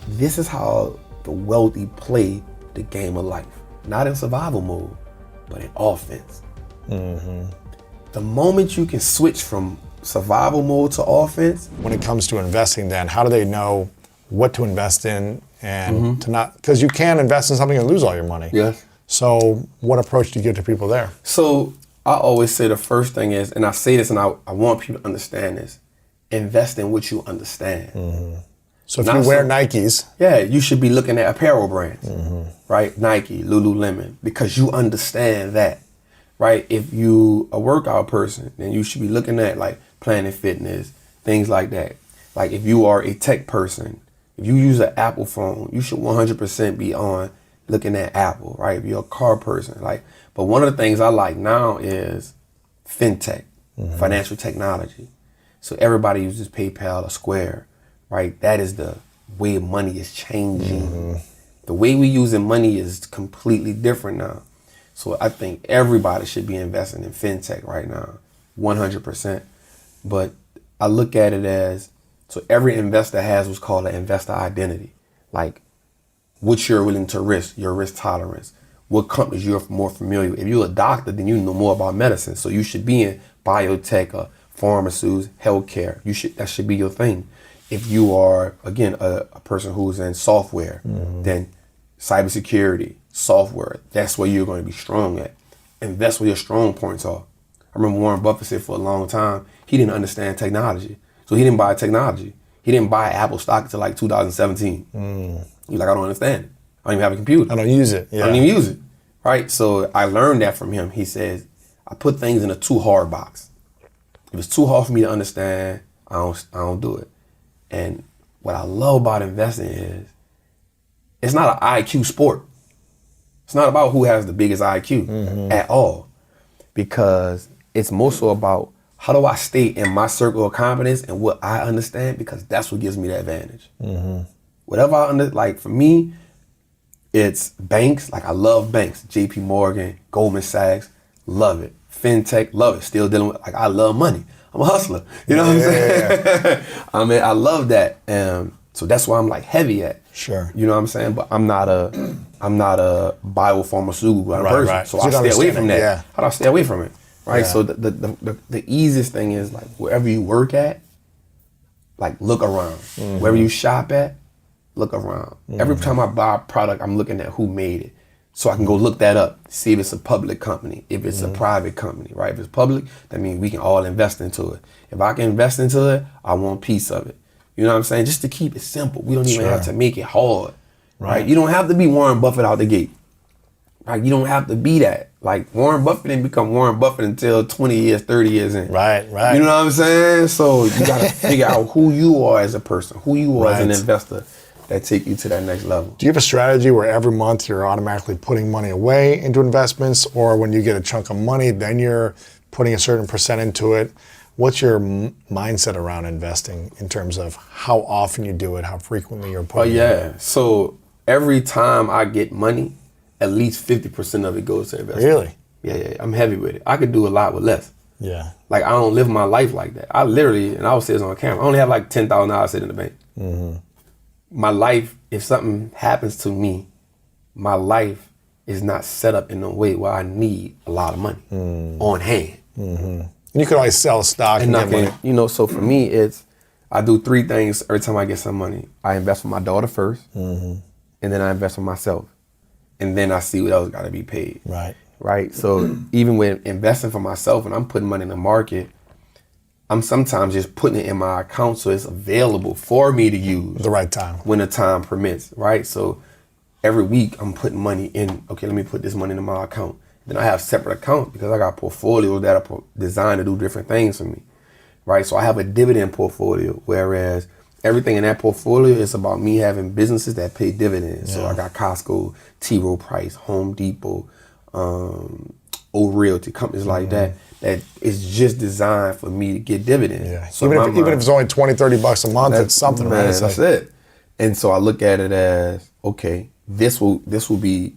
This is how the wealthy play the game of life. Not in survival mode, but in offense. The moment you can switch from survival mode to offense. When it comes to investing then, how do they know what to invest in and to not, because you can invest in something and lose all your money. Yes. So what approach do you give to people there? So I always say the first thing is, and I say this and I want people to understand this, invest in what you understand. So if you wear Nikes. Yeah, you should be looking at apparel brands, right? Nike, Lululemon, because you understand that, right? If you a workout person, then you should be looking at like Planet Fitness, things like that. Like if you are a tech person, if you use an Apple phone, you should 100% be on looking at Apple, right? If you're a car person, like, but one of the things I like now is fintech, financial technology. So everybody uses PayPal or Square, right? That is the way money is changing. The way we using money is completely different now. So I think everybody should be investing in fintech right now, 100%. But I look at it as, so every investor has what's called an investor identity. Like what you're willing to risk, your risk tolerance, what companies you're more familiar with. If you're a doctor, then you know more about medicine. So you should be in biotech or pharmaceuticals, healthcare. That should be your thing. If you are, again, a person who's in software, then cybersecurity, software, that's where you're going to be strong at. And that's where your strong points are. I remember Warren Buffett said for a long time, he didn't understand technology. So he didn't buy technology. He didn't buy Apple stock until like 2017. He's like, I don't understand it. I don't even have a computer. I don't use it. Yeah. I don't even use it, right? So I learned that from him. He says, I put things in a too hard box. If it's too hard for me to understand, I don't do it. And what I love about investing is, it's not an IQ sport. It's not about who has the biggest IQ at all, because it's more so about how do I stay in my circle of competence and what I understand, because that's what gives me the advantage. Whatever I like for me, it's banks. Like I love banks, JP Morgan, Goldman Sachs, love it. Fintech, love it. Still dealing with, like I love money. I'm a hustler. You know what I'm saying? I mean, I love that. So that's why I'm like heavy at. Sure. You know what I'm saying? But I'm not a biopharmaceutical person. Right. So I stay away from that. Yeah. How do I stay away from it? Right. Yeah. So the easiest thing is like wherever you work at, like look around. Wherever you shop at, look around. Every time I buy a product, I'm looking at who made it. So I can go look that up, see if it's a public company, if it's a private company, right? If it's public, that means we can all invest into it. If I can invest into it, I want a piece of it. You know what I'm saying? Just to keep it simple. We don't even have to make it hard, right? You don't have to be Warren Buffett out the gate. Right? You don't have to be that. Like Warren Buffett didn't become Warren Buffett until 20 years, 30 years in. Right. You know what I'm saying? So you gotta figure out who you are as a person, who you are as an investor, that take you to that next level. Do you have a strategy where every month you're automatically putting money away into investments, or when you get a chunk of money, then you're putting a certain percent into it? What's your mindset around investing in terms of how often you do it, how frequently you're putting it in? So every time I get money, at least 50% of it goes to investment. Really? Yeah. I'm heavy with it. I could do a lot with less. Yeah. Like I don't live my life like that. I literally, and I will say this on camera, I only have like $10,000 sitting in the bank. My life, if something happens to me, my life is not set up in a way where I need a lot of money on hand. You could always sell stock and get money. You know, so for me, I do three things every time I get some money. I invest for my daughter first, and then I invest for myself. And then I see what else got to be paid. Right. So even when investing for myself and I'm putting money in the market, I'm sometimes just putting it in my account so it's available for me to use. At the right time. When the time permits, right? So every week I'm putting money in, okay, let me put this money in my account. Then I have separate accounts because I got portfolios that are designed to do different things for me, right? So I have a dividend portfolio, whereas everything in that portfolio is about me having businesses that pay dividends. So I got Costco, T. Rowe Price, Home Depot, O Realty, companies like that is just designed for me to get dividends. Yeah. So even if it's only $20-$30 a month, it's something, man, right? That's it. And so I look at it as, okay, this will be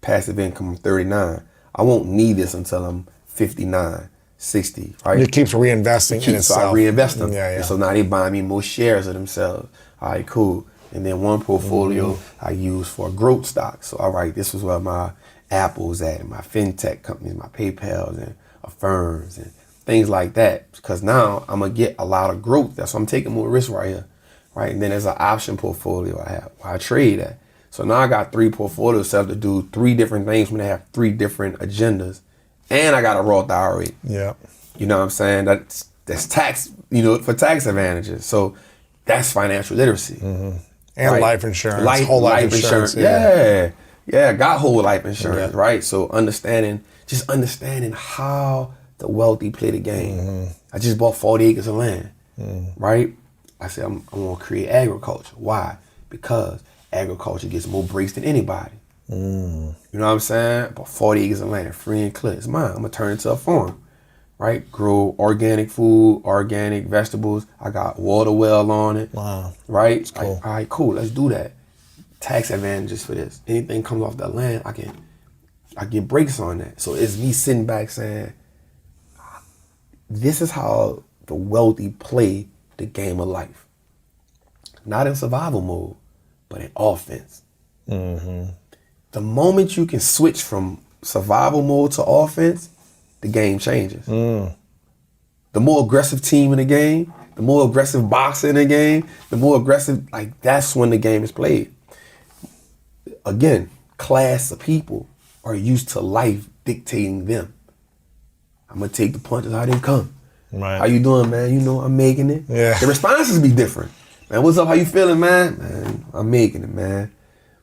passive income 39. I won't need this until I'm 59, 60, right? It keeps reinvesting in itself. So I reinvest them. Yeah. And so now they buying me more shares of themselves. All right, cool. And then one portfolio I use for growth stock. So all right, this is where my Apple's at, and my fintech companies, my PayPal's and Affirms and things like that. Because now I'm gonna get a lot of growth. That's why I'm taking more risk right here. Right. And then there's an option portfolio I have where I trade at. So now I got 3 portfolios set up to do 3 different things when they have 3 different agendas. And I got a Roth IRA. Yeah. You know what I'm saying? That's tax, for tax advantages. So that's financial literacy. And right? life insurance. Whole life insurance. Yeah, got whole life insurance, right? So just understanding how the wealthy play the game. I just bought 40 acres of land, right? I said, I'm going to create agriculture. Why? Because agriculture gets more breaks than anybody. You know what I'm saying? About 40 acres of land, free and clear. It's mine. I'm going to turn it into a farm, right? Grow organic food, organic vegetables. I got water well on it. Wow. Right? That's cool. All right, cool. Let's do that. Tax advantages for this. Anything comes off that land, I get breaks on that. So it's me sitting back saying, this is how the wealthy play the game of life. Not in survival mode, but in offense. The moment you can switch from survival mode to offense, the game changes. The more aggressive team in the game, the more aggressive boxer in the game, the more aggressive, that's when the game is played. Again, class of people are used to life dictating them. I'm gonna take the punches how they come. Right. How you doing, man? I'm making it. Yeah. The responses be different. Man, what's up? How you feeling, man? Man, I'm making it, man.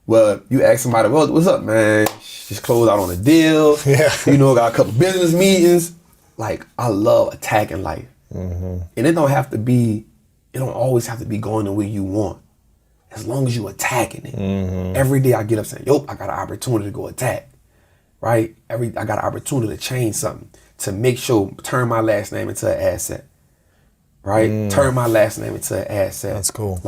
Well, you ask somebody, well, what's up, man? Just closed out on a deal. Yeah. Got a couple business meetings. I love attacking life. And it don't always have to be going the way you want. As long as you attacking it. Every day I get up saying, I got an opportunity to go attack. Right? I got an opportunity to change something. To make sure, turn my last name into an asset. Right? Turn my last name into an asset. That's cool.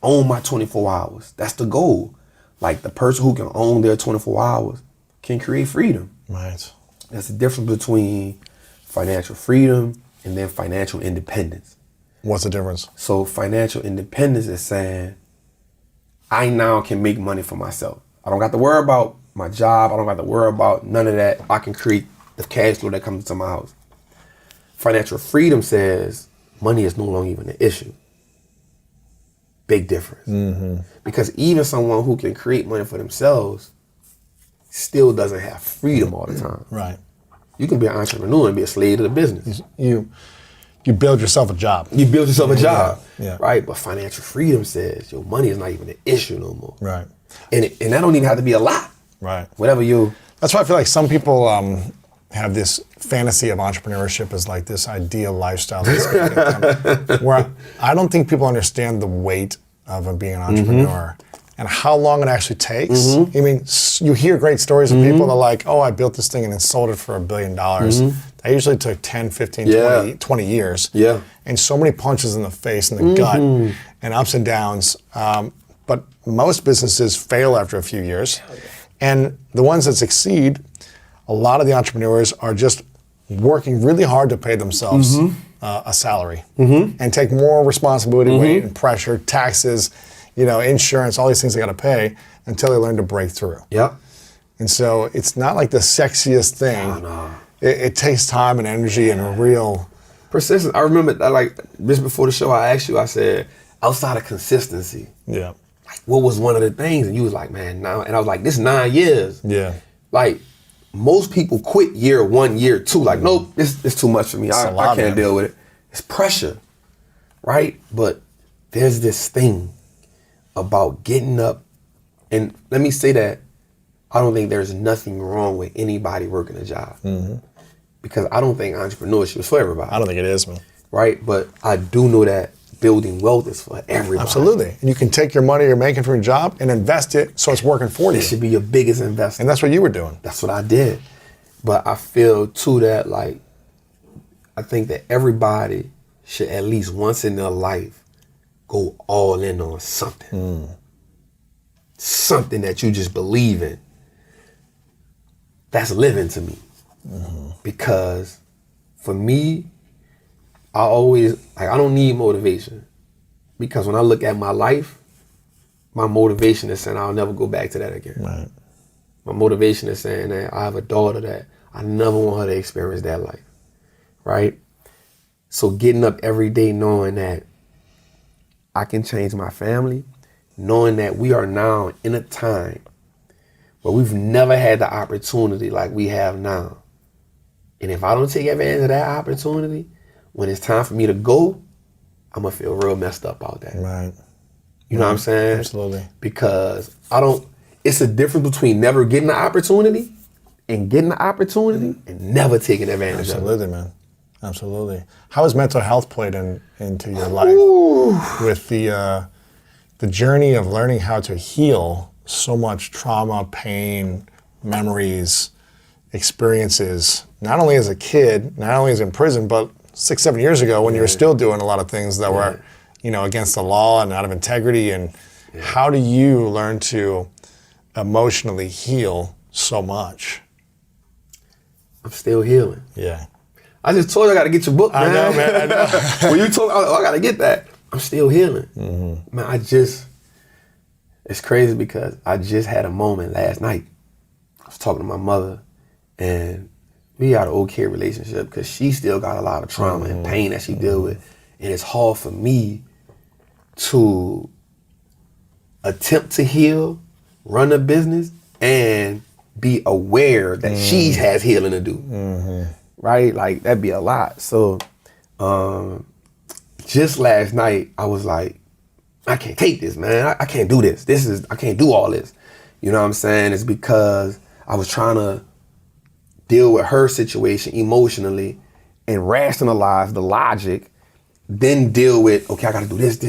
Own my 24 hours. That's the goal. The person who can own their 24 hours can create freedom. Right. That's the difference between financial freedom and then financial independence. What's the difference? So financial independence is saying, I now can make money for myself. I don't got to worry about my job. I don't got to worry about none of that. I can create the cash flow that comes into my house. Financial freedom says money is no longer even an issue. Big difference. Because even someone who can create money for themselves still doesn't have freedom all the time. Right. You can be an entrepreneur and be a slave to the business. You build yourself a job. You build yourself a job. Yeah. Right? But financial freedom says your money is not even an issue no more. Right. And that don't even have to be a lot. Right. Whatever you... That's why I feel like some people have this fantasy of entrepreneurship as this ideal lifestyle. Where I don't think people understand the weight of being an entrepreneur and how long it actually takes. I mean, you hear great stories of people that are like, I built this thing and then sold it for $1 billion. That usually took 10, 15, 20 years. Yeah. And so many punches in the face and the gut and ups and downs. But most businesses fail after a few years. And the ones that succeed, a lot of the entrepreneurs are just working really hard to pay themselves a salary and take more responsibility, weight, and pressure, taxes, insurance, all these things they got to pay until they learn to break through. Yeah. And so it's not the sexiest thing. No. It takes time and energy and a real persistence. I remember just before the show, I asked you, I said, outside of consistency, what was one of the things? And you was like, man, now, and I was like, this 9 years. Yeah. Most people quit year 1, year 2. Nope, this is too much for me. I can't deal with it. It's pressure, right? But there's this thing about getting up, and let me say that I don't think there's nothing wrong with anybody working a job. Because I don't think entrepreneurship is for everybody. I don't think it is, man. Right? But I do know that building wealth is for everybody. Absolutely. And you can take your money you're making from your job and invest it so it's working for you. It should be your biggest investment. And that's what you were doing. That's what I did. But I feel too that I think that everybody should at least once in their life go all in on something. Something that you just believe in. That's living to me. Because for me, I don't need motivation. Because when I look at my life, my motivation is saying I'll never go back to that again. Right. My motivation is saying that I have a daughter that I never want her to experience that life, right? So getting up every day knowing that I can change my family, knowing that we are now in a time where we've never had the opportunity like we have now. And if I don't take advantage of that opportunity, when it's time for me to go, I'm gonna feel real messed up about that. Right. You know what I'm saying? Absolutely. Because it's a difference between never getting the opportunity and getting the opportunity and never taking advantage of it. Absolutely, man. Absolutely. How has mental health played into your life with the journey of learning how to heal so much trauma, pain, memories, experiences, not only as a kid, not only as in prison, but 6-7 years ago when you were still doing a lot of things that were, against the law and out of integrity. And how do you learn to emotionally heal so much? I'm still healing. Yeah. I just told you I got to get your book, man. I know, man. I know. When you told me, I got to get that. I'm still healing. Mm-hmm. Man, it's crazy because I just had a moment last night. I was talking to my mother, and we got an okay relationship because she still got a lot of trauma and pain that she deal with. And it's hard for me to attempt to heal, run a business, and be aware that she has healing to do. Right? Like, that'd be a lot. So, just last night, I was like, I can't take this, man. I can't do this. I can't do all this. You know what I'm saying? It's because I was trying to deal with her situation emotionally and rationalize the logic, then deal with, okay, I gotta do this,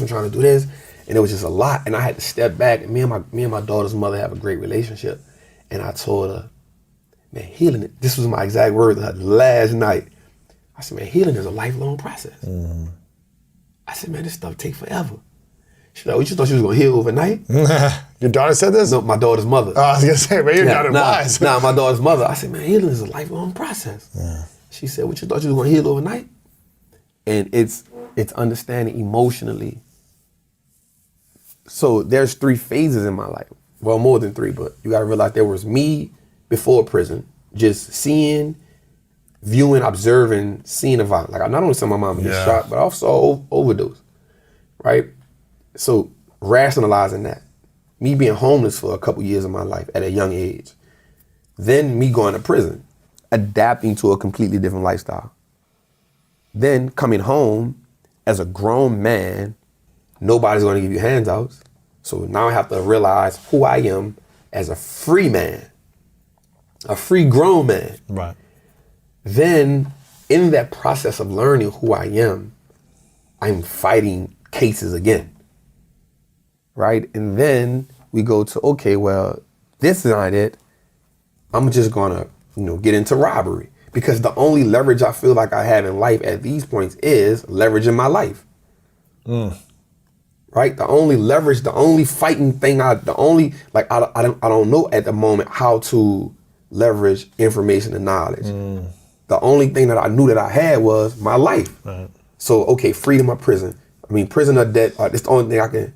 I'm trying to do this. And it was just a lot. And I had to step back. And me and my daughter's mother have a great relationship. And I told her, man, healing, this was my exact words last night. I said, man, healing is a lifelong process. I said, man, this stuff take forever. She's like, what, you thought you was gonna heal overnight? Your daughter said this? No, my daughter's mother. Oh, I was gonna say, man, your daughter wise. Nah, my daughter's mother. I said, man, healing is a lifelong process. Yeah. She said, what, you thought you was gonna heal overnight? And it's understanding emotionally. So there's 3 phases in my life. Well, more than 3, but you gotta realize there was me before prison, just seeing, viewing, observing, seeing the violence. Like, I not only saw my mom get shot, but I also overdose, right? So rationalizing that, me being homeless for a couple years of my life at a young age, then me going to prison, adapting to a completely different lifestyle. Then coming home as a grown man, nobody's gonna give you handouts. So now I have to realize who I am as a free man, a free grown man. Right. Then in that process of learning who I am, I'm fighting cases again. Right? And then we go to, okay, well, this is not it. I'm just gonna, get into robbery. Because the only leverage I feel like I have in life at these points is leveraging my life. Right? The only leverage, the only fighting thing, I don't know at the moment how to leverage information and knowledge. The only thing that I knew that I had was my life. Right. So, okay, freedom of prison. I mean, prison or debt, that's the only thing I can.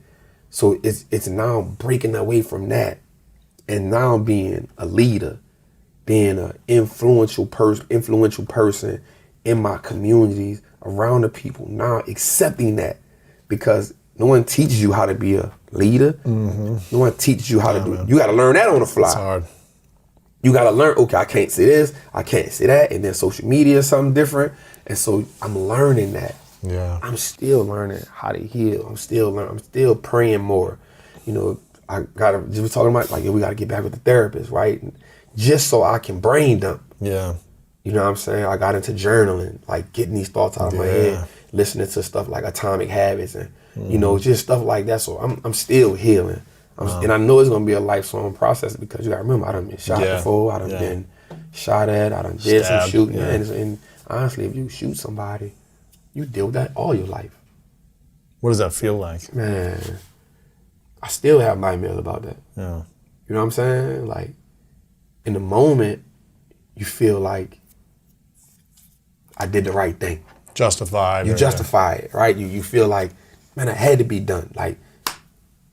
So it's now breaking away from that and now being a leader, being an influential person in my communities, around the people, now accepting that, because no one teaches you how to be a leader. No one teaches you how to do it. You got to learn that on the fly. It's hard. You got to learn, okay, I can't say this, I can't say that, and then social media is something different. And so I'm learning that. Yeah. I'm still learning how to heal. I'm still praying more. I gotta just talking about we gotta get back with the therapist, right? And just so I can brain dump. Yeah. You know what I'm saying? I got into journaling, like getting these thoughts out of my head, listening to stuff like Atomic Habits and just stuff like that. So I'm still healing. And I know it's gonna be a lifelong process because you gotta remember I done been shot before, I done been shot at, I done did some shooting. And honestly, if you shoot somebody, you deal with that all your life. What does that feel like? Man, I still have nightmares about that. Yeah. You know what I'm saying? Like, in the moment, you feel like I did the right thing. Justified. You justify it, right? You feel like, man, it had to be done. Like,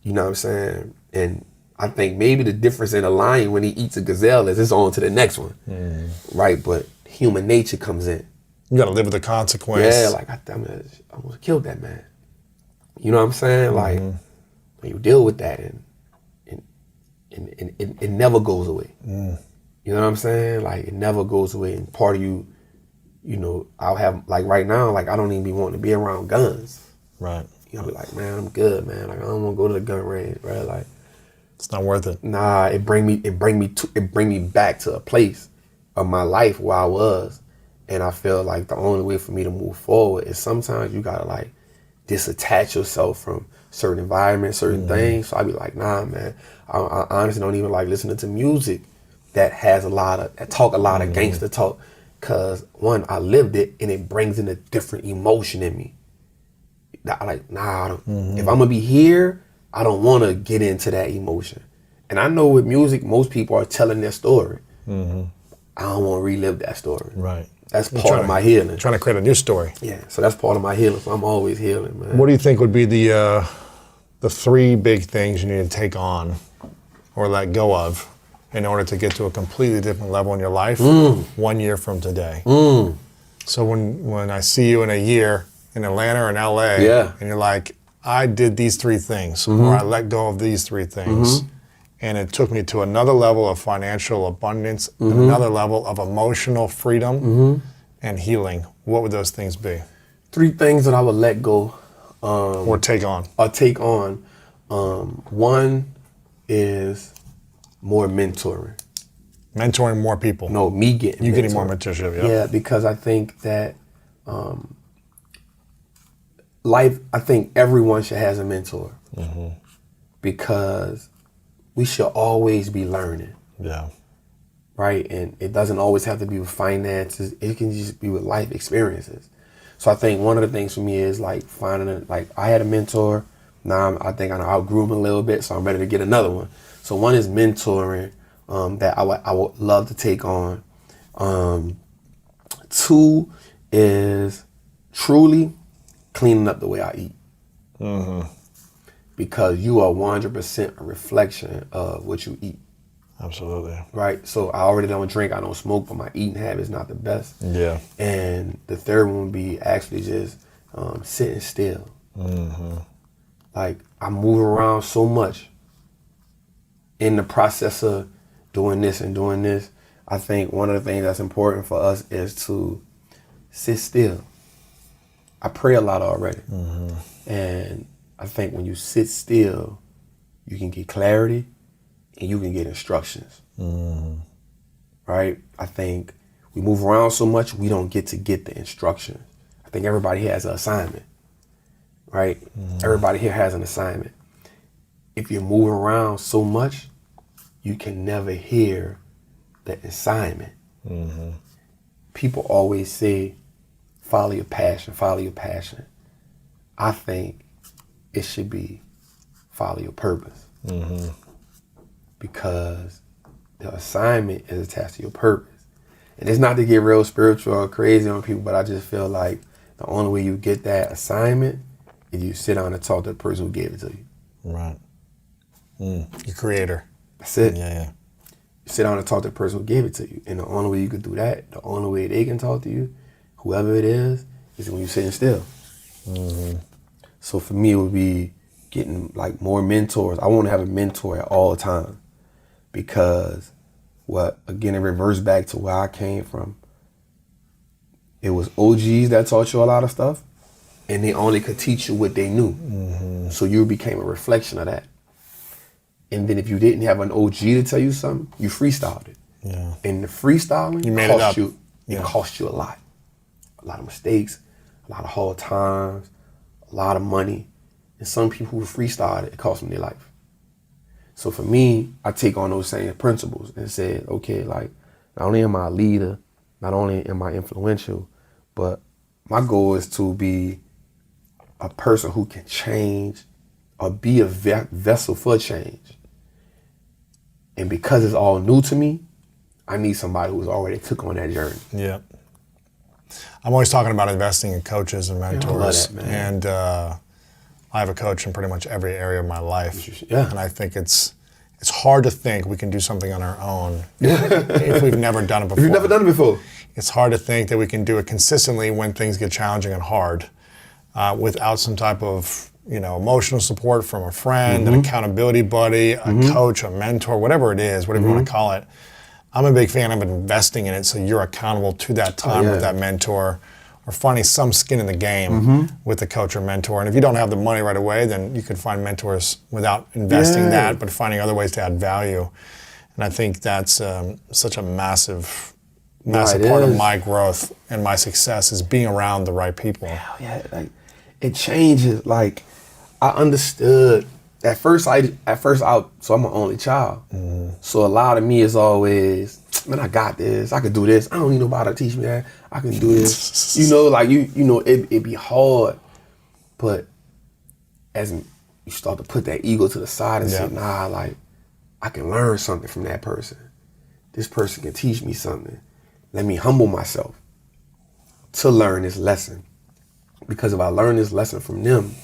You know what I'm saying? And I think maybe the difference in a lion when he eats a gazelle is it's on to the next one, right? But human nature comes in. You got to live with the consequence. Yeah, like I almost killed that man. You know what I'm saying? Like when you deal with that, and it never goes away. You know what I'm saying? Like it never goes away. And part of you, you know, I'll have like right now, like I don't even be wanting to be around guns. Right. You know, be like, man, I'm good, man. Like I don't want to go to the gun range, right? Like it's not worth it. Nah, it bring me back to a place of my life where I was, and I feel like the only way for me to move forward is sometimes you gotta like disattach yourself from certain environments, certain things. So I be like, nah, man. I honestly don't even like listening to music that talk a lot of gangster talk, cause one, I lived it and it brings in a different emotion in me. I like, nah, if I'm gonna be here, I don't want to get into that emotion. And I know with music, most people are telling their story. I don't want to relive that story. Right. That's part of my healing. Trying to create a new story. Yeah, so that's part of my healing. So I'm always healing, man. What do you think would be the 3 big things you need to take on or let go of in order to get to a completely different level in your life 1 year from today? So when I see you in a year in Atlanta or in LA, and you're like, I did these 3 things, or I let go of these 3 things, and it took me to another level of financial abundance, another level of emotional freedom and healing. What would those things be? 3 things that I would let go. Or take on. One is more mentoring. Mentoring more people. No, me getting You mentored. getting more mentorship, Yeah, because I think that life, I think everyone should have a mentor. Because we should always be learning. Yeah. Right? And it doesn't always have to be with finances. It can just be with life experiences. So I think one of the things for me is like I had a mentor. Now I think I outgrew him a little bit, so I'm ready to get another one. So one is mentoring that I would love to take on. 2 is truly cleaning up the way I eat. Because you are 100% a reflection of what you eat. Absolutely. Right? So I already don't drink, I don't smoke, but my eating habit is not the best. Yeah. And the third one would be actually just sitting still. Like I move around so much in the process of doing this and doing this. I think one of the things that's important for us is to sit still. I pray a lot already. And I think when you sit still, you can get clarity and you can get instructions. Right? I think we move around so much, we don't get the instructions. I think everybody has an assignment. Right? Everybody here has an assignment. If you're moving around so much, you can never hear the assignment. People always say, follow your passion, follow your passion. I think it should be follow your purpose. Because the assignment is attached to your purpose. And it's not to get real spiritual or crazy on people, but I just feel like the only way you get that assignment is you sit down and talk to the person who gave it to you. Right. Your creator. That's it. Yeah. You sit down and talk to the person who gave it to you. And the only way you can do that, the only way they can talk to you, whoever it is when you're sitting still. So for me, it would be getting like more mentors. I want to have a mentor at all times because again, it reverts back to where I came from. It was OGs that taught you a lot of stuff and they only could teach you what they knew. So you became a reflection of that. And then if you didn't have an OG to tell you something, you freestyled it. Yeah. And the freestyling cost you a lot. A lot of mistakes, a lot of hard times, a lot of money. And some people who freestyled it cost them their life. So for me, I take on those same principles and said, okay, like not only am I a leader, not only am I influential, but my goal is to be a person who can change or be a vessel for change. And because it's all new to me, I need somebody who's already took on that journey. Yeah. I'm always talking about investing in coaches and mentors. I love that, man. And I have a coach in pretty much every area of my life. Yeah. And I think it's hard to think we can do something on our own if we've never done it before. If you've never done it before. It's hard to think that we can do it consistently when things get challenging and hard without some type of emotional support from a friend, an accountability buddy, a coach, a mentor, whatever it is, whatever you want to call it. I'm a big fan of investing in it so you're accountable to that time with that mentor, or finding some skin in the game with a coach or mentor. And if you don't have the money right away, then you could find mentors without investing that, but finding other ways to add value. And I think that's such a massive part of my growth and my success is being around the right people. Yeah, like it changes. Like I understood at first. So I'm an only child. So a lot of me is always, man, I got this. I can do this. I don't need nobody to teach me that. I can do this. It'd be hard. But as you start to put that ego to the side and say, nah, like I can learn something from that person. This person can teach me something. Let me humble myself to learn this lesson. Because if I learn this lesson from them,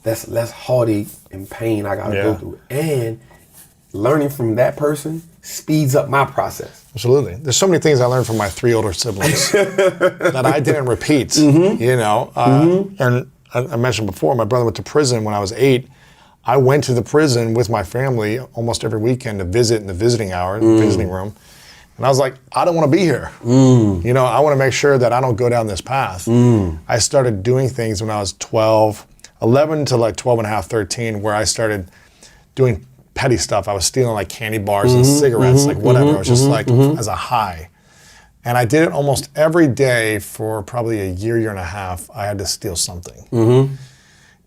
that's less heartache and pain I gotta go through. And learning from that person speeds up my process. Absolutely. There's so many things I learned from my 3 older siblings that I didn't repeat, And I mentioned before, my brother went to prison when I was 8. I went to the prison with my family almost every weekend to visit in the visiting hour, the visiting room. And I was like, I don't want to be here. I want to make sure that I don't go down this path. I started doing things when I was 11 to like 12 and a half, 13, where I started doing petty stuff. I was stealing like candy bars and cigarettes, like whatever. It was just like as a high. And I did it almost every day for probably a year and a half. I had to steal something.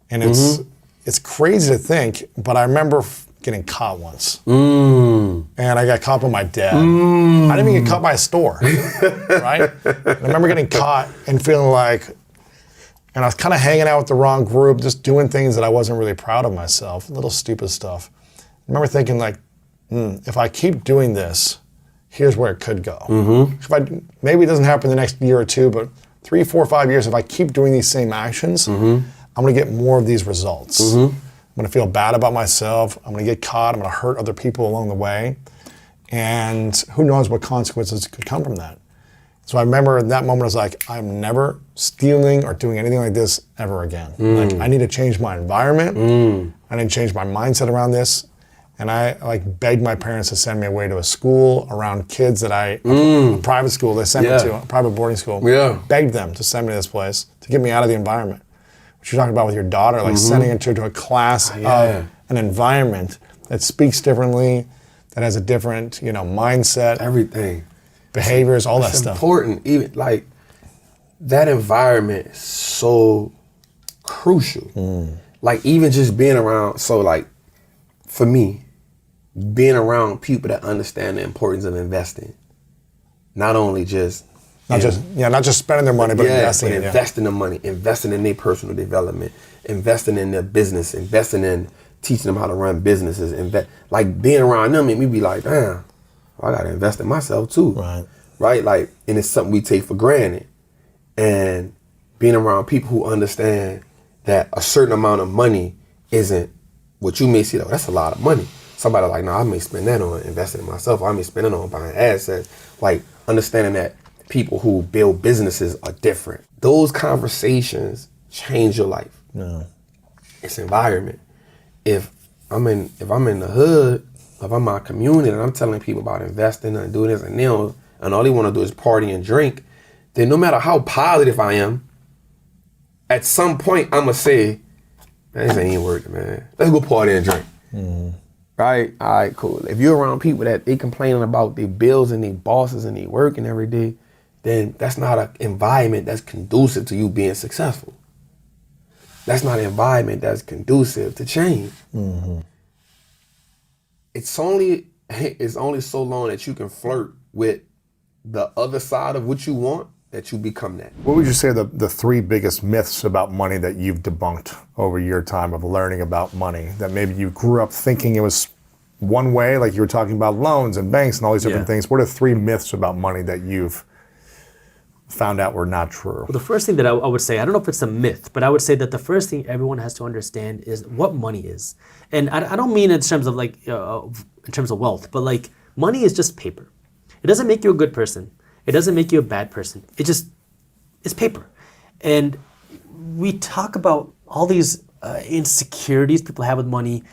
And it's crazy to think, but I remember getting caught once. And I got caught by my dad. I didn't even get caught by a store, right? And I remember getting caught and feeling like, and I was kind of hanging out with the wrong group, just doing things that I wasn't really proud of myself, little stupid stuff. I remember thinking like, if I keep doing this, here's where it could go. Maybe it doesn't happen the next year or two, but 3, 4, 5 years, if I keep doing these same actions, I'm gonna get more of these results. I'm gonna feel bad about myself. I'm gonna get caught. I'm gonna hurt other people along the way. And who knows what consequences could come from that. So I remember in that moment, I was like, I'm never stealing or doing anything like this ever again. Like, I need to change my environment. I need to change my mindset around this. And I like begged my parents to send me away to a school around kids that a private school they sent me to, a private boarding school. Begged them to send me to this place to get me out of the environment. What you're talking about with your daughter, like sending her to a class of an environment that speaks differently, that has a different, mindset. Everything. Behaviors, all that stuff. It's important. Even like that environment is so crucial. Like even just being around, so like for me, being around people that understand the importance of investing. Not only just not just spending their money, but investing in investing the money, investing in their personal development, investing in their business, investing in teaching them how to run businesses, like being around them made me be like, damn, I gotta invest in myself too. Right? Like, and it's something we take for granted. And being around people who understand that a certain amount of money isn't what you may see, though, that's a lot of money. Somebody like, no, I may spend that on investing in myself, or I may spend it on buying assets. Like, understanding that people who build businesses are different. Those conversations change your life. It's environment. If I'm in the hood, if I'm in my community and I'm telling people about investing and doing this and all they want to do is party and drink, then no matter how positive I am, at some point I'm gonna say, man, this ain't working, man. Let's go party and drink. Right? All right, cool. If you're around people that they complaining about their bills and their bosses and they working every day, then that's not an environment that's conducive to you being successful. That's not an environment that's conducive to change. It's only so long that you can flirt with the other side of what you want that you become that. What would you say are the 3 biggest myths about money that you've debunked over your time of learning about money, that maybe you grew up thinking it was one way, like you were talking about loans and banks and all these different things? What are 3 myths about money that you've found out were not true? Well, the first thing that I would say, I don't know if it's a myth, but I would say that the first thing everyone has to understand is what money is. And I don't mean in terms of in terms of wealth, but like money is just paper. It doesn't make you a good person. It doesn't make you a bad person. It's paper. And we talk about all these insecurities people have with money.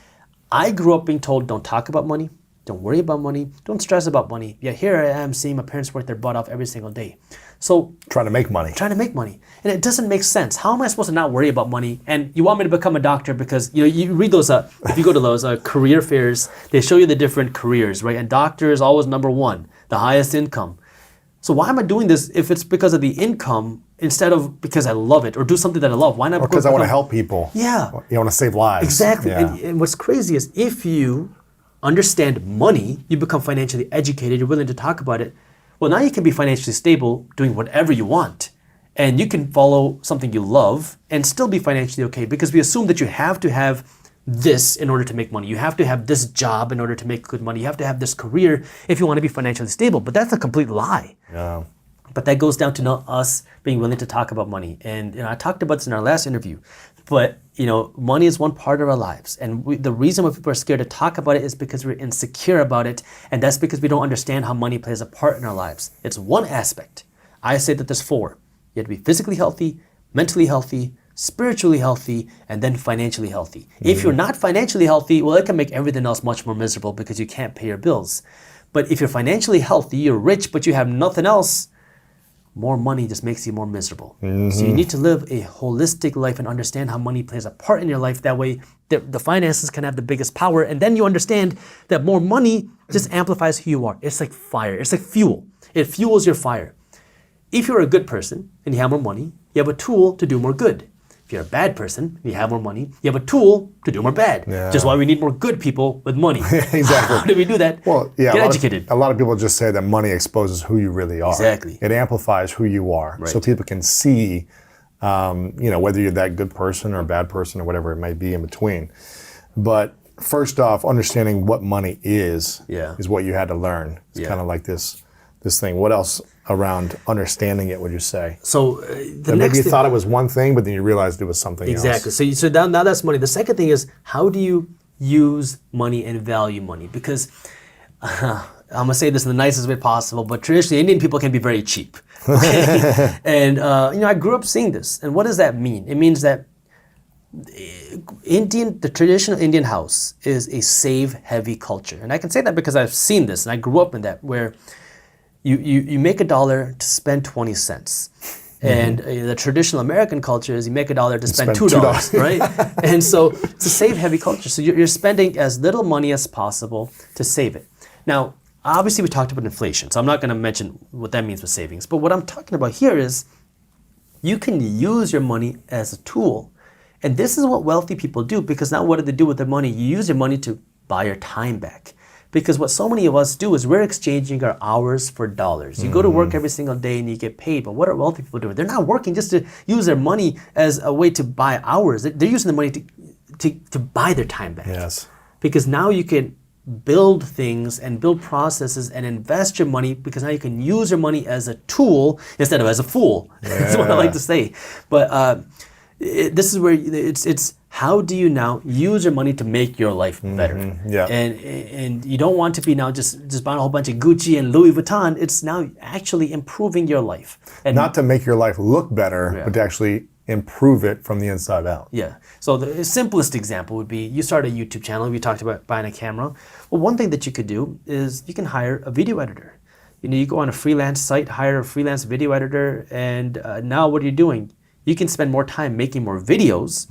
I grew up being told, don't talk about money, don't worry about money, don't stress about money. Yet here I am seeing my parents work their butt off every single day. So Trying to make money. And it doesn't make sense. How am I supposed to not worry about money? And you want me to become a doctor because you read those, if you go to those career fairs, they show you the different careers, right? And doctor is always number one, the highest income. So why am I doing this if it's because of the income instead of because I love it or do something that I love? Why not? Or because I want to help people. Yeah. You want to save lives. Exactly. Yeah. And what's crazy is if you understand money, you become financially educated, you're willing to talk about it. Well, now you can be financially stable doing whatever you want. And you can follow something you love and still be financially okay because we assume that you have to have this in order to make money. You have to have this job in order to make good money. You have to have this career if you want to be financially stable. But that's a complete lie. Yeah. But that goes down to us being willing to talk about money. And I talked about this in our last interview. But money is one part of our lives. And the reason why people are scared to talk about it is because we're insecure about it. And that's because we don't understand how money plays a part in our lives. It's one aspect. I say that there's four. You have to be physically healthy, mentally healthy, spiritually healthy, and then financially healthy. Mm-hmm. If you're not financially healthy, well, it can make everything else much more miserable because you can't pay your bills. But if you're financially healthy, you're rich, but you have nothing else, more money just makes you more miserable. Mm-hmm. So you need to live a holistic life and understand how money plays a part in your life. That way, the finances can have the biggest power. And then you understand that more money just amplifies who you are. It's like fire. It's like fuel. It fuels your fire. If you're a good person and you have more money, you have a tool to do more good. If you're a bad person and you have more money, you have a tool to do more bad. Yeah. Just why we need more good people with money. Exactly. How do we do that? Well, yeah, get educated. A lot of people just say that money exposes who you really are. Exactly. It amplifies who you are. Right. So people can see, whether you're that good person or a bad person or whatever it might be in between. But first off, understanding what money is what you had to learn. It's kind of like this thing. What else around understanding it would you say? So maybe you thought it was one thing, but then you realized it was something else. Exactly. So now that's money. The second thing is, how do you use money and value money? Because I'm going to say this in the nicest way possible, but traditionally Indian people can be very cheap. Okay? And I grew up seeing this. And what does that mean? It means that the traditional Indian house is a save-heavy culture. And I can say that because I've seen this, and I grew up in that, where you make $1 to spend 20 cents. Mm-hmm. And the traditional American culture is you make $1 to spend $2, right? And so it's a save-heavy culture. So you're spending as little money as possible to save it. Now, obviously we talked about inflation, so I'm not going to mention what that means with savings. But what I'm talking about here is you can use your money as a tool. And this is what wealthy people do, because now what do they do with their money? You use your money to buy your time back. Because what so many of us do is we're exchanging our hours for dollars. You go to work every single day and you get paid, but what are wealthy people doing? They're not working just to use their money as a way to buy hours. They're using the money to buy their time back. Yes. Because now you can build things and build processes and invest your money, because now you can use your money as a tool instead of as a fool. Yeah. That's what I like to say. But this is where it's how do you now use your money to make your life better? Mm-hmm. Yeah. And you don't want to be now just buying a whole bunch of Gucci and Louis Vuitton. It's now actually improving your life. And not to make your life look better, but to actually improve it from the inside out. Yeah. So the simplest example would be you start a YouTube channel. We talked about buying a camera. Well, one thing that you could do is you can hire a video editor. You go on a freelance site, hire a freelance video editor, and now what are you doing? You can spend more time making more videos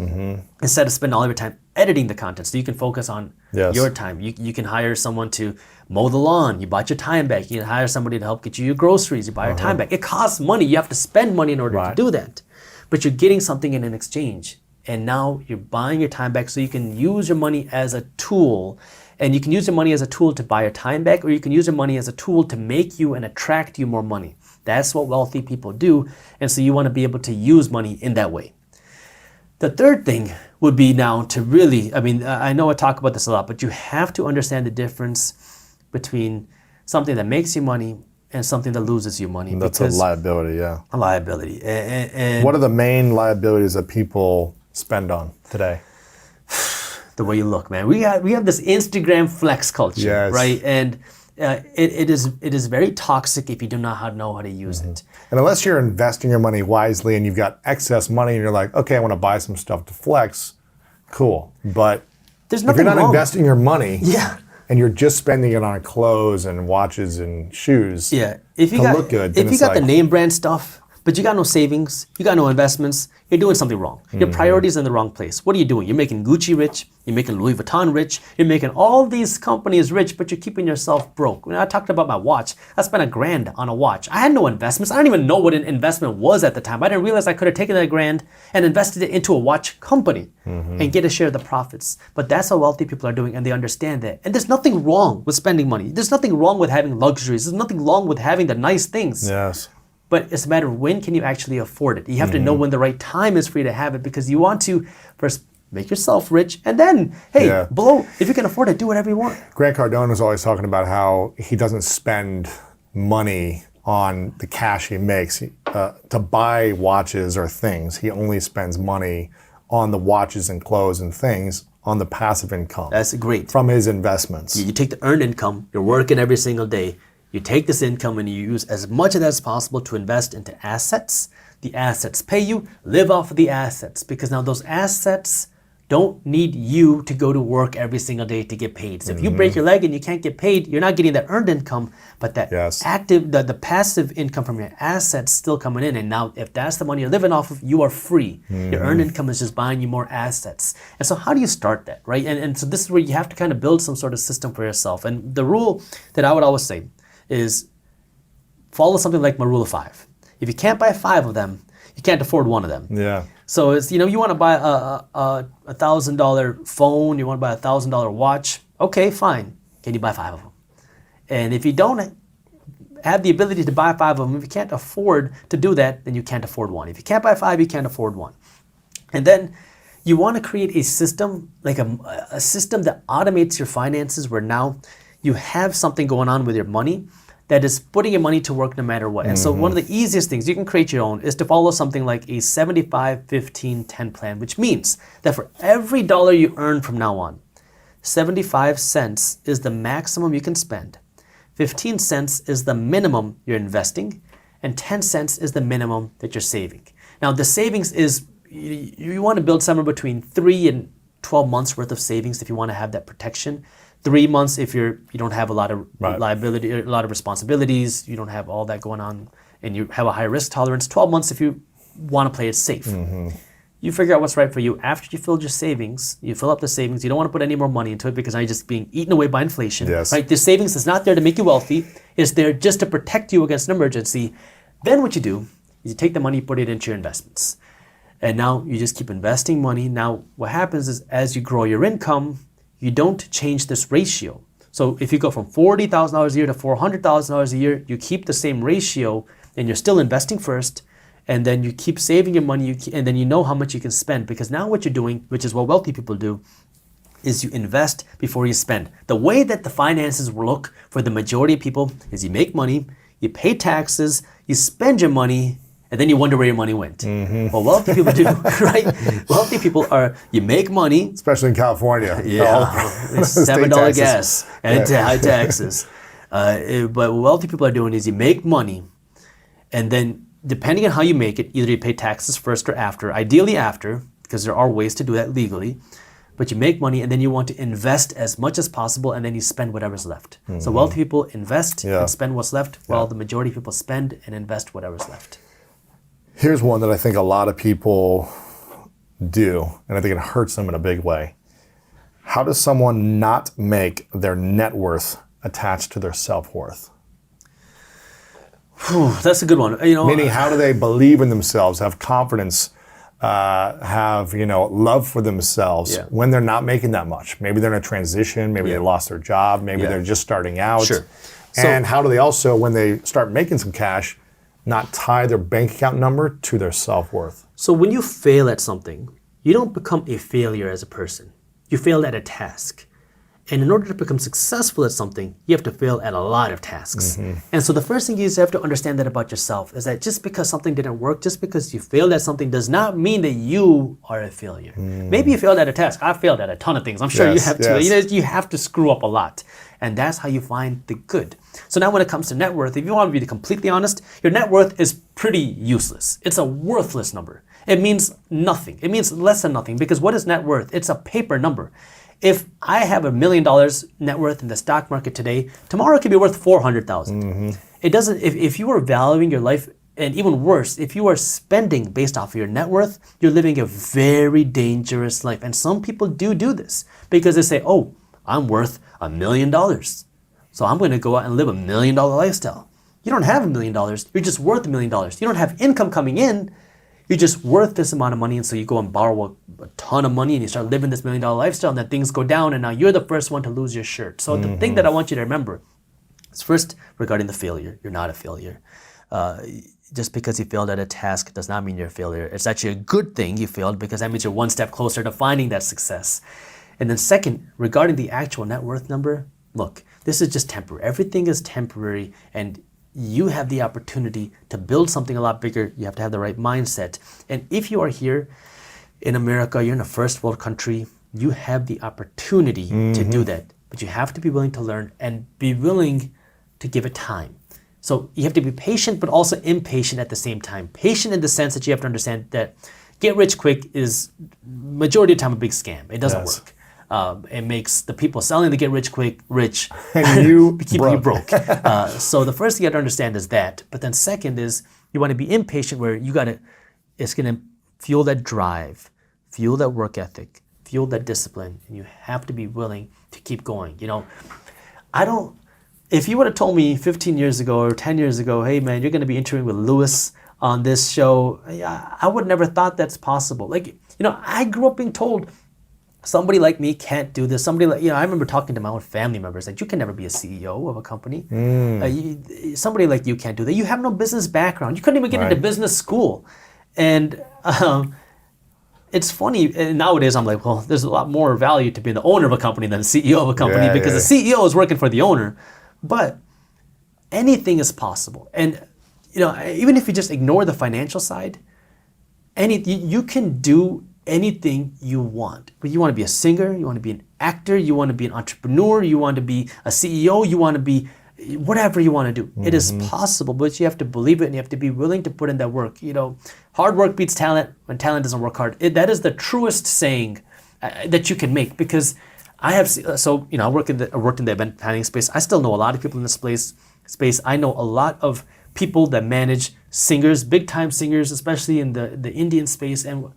instead of spending all your time editing the content. So you can focus on your time. You can hire someone to mow the lawn. You bought your time back. You can hire somebody to help get you your groceries. You buy your time back. It costs money. You have to spend money in order to do that. But you're getting something in an exchange. And now you're buying your time back, so you can use your money as a tool. And you can use your money as a tool to buy your time back, or you can use your money as a tool to make you and attract you more money. That's what wealthy people do. And so you want to be able to use money in that way. The third thing would be now to really, I know I talk about this a lot, but you have to understand the difference between something that makes you money and something that loses you money. That's a liability, yeah. A liability. And what are the main liabilities that people spend on today? The way you look, man. We have this Instagram flex culture, yes. right? And it is very toxic if you do not know how to use it. And unless you're investing your money wisely and you've got excess money and you're like, okay, I want to buy some stuff to flex, cool. But there's if nothing you're not wrong. investing your money, Yeah. and you're just spending it on clothes and watches and shoes, yeah, if you to got look good, if you got like, the name brand stuff, but you got no savings, you got no investments, you're doing something wrong. Your priorities are in the wrong place. What are you doing? You're making Gucci rich, you're making Louis Vuitton rich, you're making all these companies rich, but you're keeping yourself broke. When I talked about my watch, I spent $1,000 on a watch. I had no investments. I don't even know what an investment was at the time. I didn't realize I could have taken that $1,000 and invested it into a watch company and get a share of the profits. But that's how wealthy people are doing, and they understand that. And there's nothing wrong with spending money. There's nothing wrong with having luxuries. There's nothing wrong with having the nice things. yes. But it's a matter of when can you actually afford it. You have to know when the right time is for you to have it, because you want to first make yourself rich, and then, hey, blow. If you can afford it, do whatever you want. Grant Cardone was always talking about how he doesn't spend money on the cash he makes to buy watches or things. He only spends money on the watches and clothes and things on the passive income. That's great. From his investments. You take the earned income, you're working every single day. You take this income and you use as much of that as possible to invest into assets. The assets pay you, live off of the assets, because now those assets don't need you to go to work every single day to get paid. So if you break your leg and you can't get paid, you're not getting that earned income, but that the passive income from your assets still coming in. And now if that's the money you're living off of, you are free. Your earned income is just buying you more assets. And so how do you start that, right? And so this is where you have to kind of build some sort of system for yourself. And the rule that I would always say is follow something like my rule of 5. If you can't buy 5 of them, you can't afford one of them. Yeah. So it's, you want to buy a $1,000 phone, you want to buy a $1,000 watch. Okay, fine. Can you buy 5 of them? And if you don't have the ability to buy 5 of them, if you can't afford to do that, then you can't afford one. If you can't buy 5, you can't afford one. And then you want to create a system, like a system that automates your finances, where now you have something going on with your money that is putting your money to work no matter what. And so one of the easiest things, you can create your own, is to follow something like a 75-15-10 plan, which means that for every dollar you earn from now on, 75 cents is the maximum you can spend, 15 cents is the minimum you're investing, and 10 cents is the minimum that you're saving. Now the savings is, you want to build somewhere between 3 and 12 months worth of savings if you want to have that protection. 3 months if you don't have a lot of liability, a lot of responsibilities, you don't have all that going on, and you have a high risk tolerance. 12 months if you want to play it safe. You figure out what's right for you. After you filled your savings, you fill up the savings. You don't want to put any more money into it, because now you're just being eaten away by inflation. Right? The savings is not there to make you wealthy. It's there just to protect you against an emergency. Then what you do is you take the money, put it into your investments. And now you just keep investing money. Now what happens is, as you grow your income, you don't change this ratio. So if you go from $40,000 a year to $400,000 a year, you keep the same ratio, and you're still investing first, and then you keep saving your money, and then you know how much you can spend, because now what you're doing, which is what wealthy people do, is you invest before you spend. The way that the finances look for the majority of people is you make money, you pay taxes, you spend your money, and then you wonder where your money went. Well, wealthy people do, right? Wealthy people are, you make money. Especially in California. Yeah, $7 gas and high taxes. But what wealthy people are doing is you make money, and then depending on how you make it, either you pay taxes first or after, ideally after, because there are ways to do that legally. But you make money, and then you want to invest as much as possible, and then you spend whatever's left. So wealthy people invest and spend what's left, while the majority of people spend and invest whatever's left. Here's one that I think a lot of people do, and I think it hurts them in a big way. How does someone not make their net worth attached to their self-worth? That's a good one. Meaning, how do they believe in themselves, have confidence, have love for themselves when they're not making that much? Maybe they're in a transition, maybe they lost their job, maybe they're just starting out. And how do they also, when they start making some cash, not tie their bank account number to their self-worth? So when you fail at something, you don't become a failure as a person. You failed at a task. And in order to become successful at something, you have to fail at a lot of tasks. And so the first thing you have to understand that about yourself is that just because something didn't work, just because you failed at something does not mean that you are a failure. Maybe you failed at a task. I failed at a ton of things. I'm sure you have to. You have to screw up a lot. And that's how you find the good. So now when it comes to net worth, if you want to be completely honest, your net worth is pretty useless. It's a worthless number. It means nothing. It means less than nothing, because what is net worth? It's a paper number. If I have $1 million net worth in the stock market today, tomorrow it could be worth 400,000. It doesn't. If you are valuing your life, and even worse, if you are spending based off of your net worth, you're living a very dangerous life. And some people do this because they say, "Oh, I'm worth $1 million, so I'm going to go out and live $1 million lifestyle." You don't have $1 million. You're just worth $1 million. You don't have income coming in. You're just worth this amount of money, and so you go and borrow a ton of money and you start living this $1 million lifestyle, and then things go down and now you're the first one to lose your shirt. So the thing that I want you to remember is, first, regarding the failure, you're not a failure. Just because you failed at a task does not mean you're a failure. It's actually a good thing you failed, because that means you're one step closer to finding that success. And then second, regarding the actual net worth number, look, this is just temporary. Everything is temporary, and you have the opportunity to build something a lot bigger. You have to have the right mindset. And if you are here in America, you're in a first world country, you have the opportunity to do that. But you have to be willing to learn and be willing to give it time. So you have to be patient, but also impatient at the same time. Patient in the sense that you have to understand that get rich quick is majority of the time a big scam. It doesn't work. It makes the people selling the get rich quick rich and you keep you broke. So the first thing you have to understand is that. But then second is you want to be impatient, where it's going to fuel that drive, fuel that work ethic, fuel that discipline, and you have to be willing to keep going. If you would have told me 15 years ago or 10 years ago, hey man, you're going to be interviewing with Lewis on this show, I would never thought that's possible. I grew up being told, somebody like me can't do this. I remember talking to my own family members, like, you can never be a CEO of a company. Somebody like you can't do that. You have no business background. You couldn't even get into business school. And it's funny, and nowadays I'm like, well, there's a lot more value to being the owner of a company than the CEO of a company, because the CEO is working for the owner. But anything is possible. And even if you just ignore the financial side, you can do anything you want. But you want to be a singer, you want to be an actor, you want to be an entrepreneur, you want to be a CEO, you want to be whatever you want to do. It is possible, but you have to believe it, and you have to be willing to put in that work. Hard work beats talent when talent doesn't work hard. That is the truest saying that you can make, because I worked in the event planning space. I still know a lot of people in this space. I know a lot of people that manage singers, big time singers, especially in the Indian space. And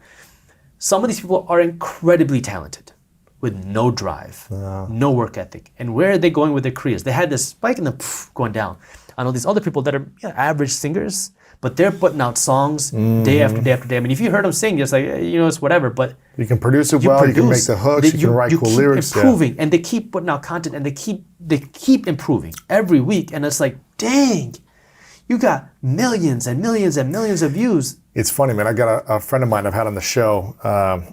some of these people are incredibly talented with no drive, no work ethic. And where are they going with their careers? They had this spike and then going down. I know these other people that are average singers, but they're putting out songs day after day after day. I mean, if you heard them sing, it's like, it's whatever, but you can produce it well, you can make the hooks, you can write cool lyrics. Improving, and they keep putting out content, and they keep improving every week. And it's like, dang, you got millions and millions and millions of views. It's funny, man. I got a friend of mine I've had on the show,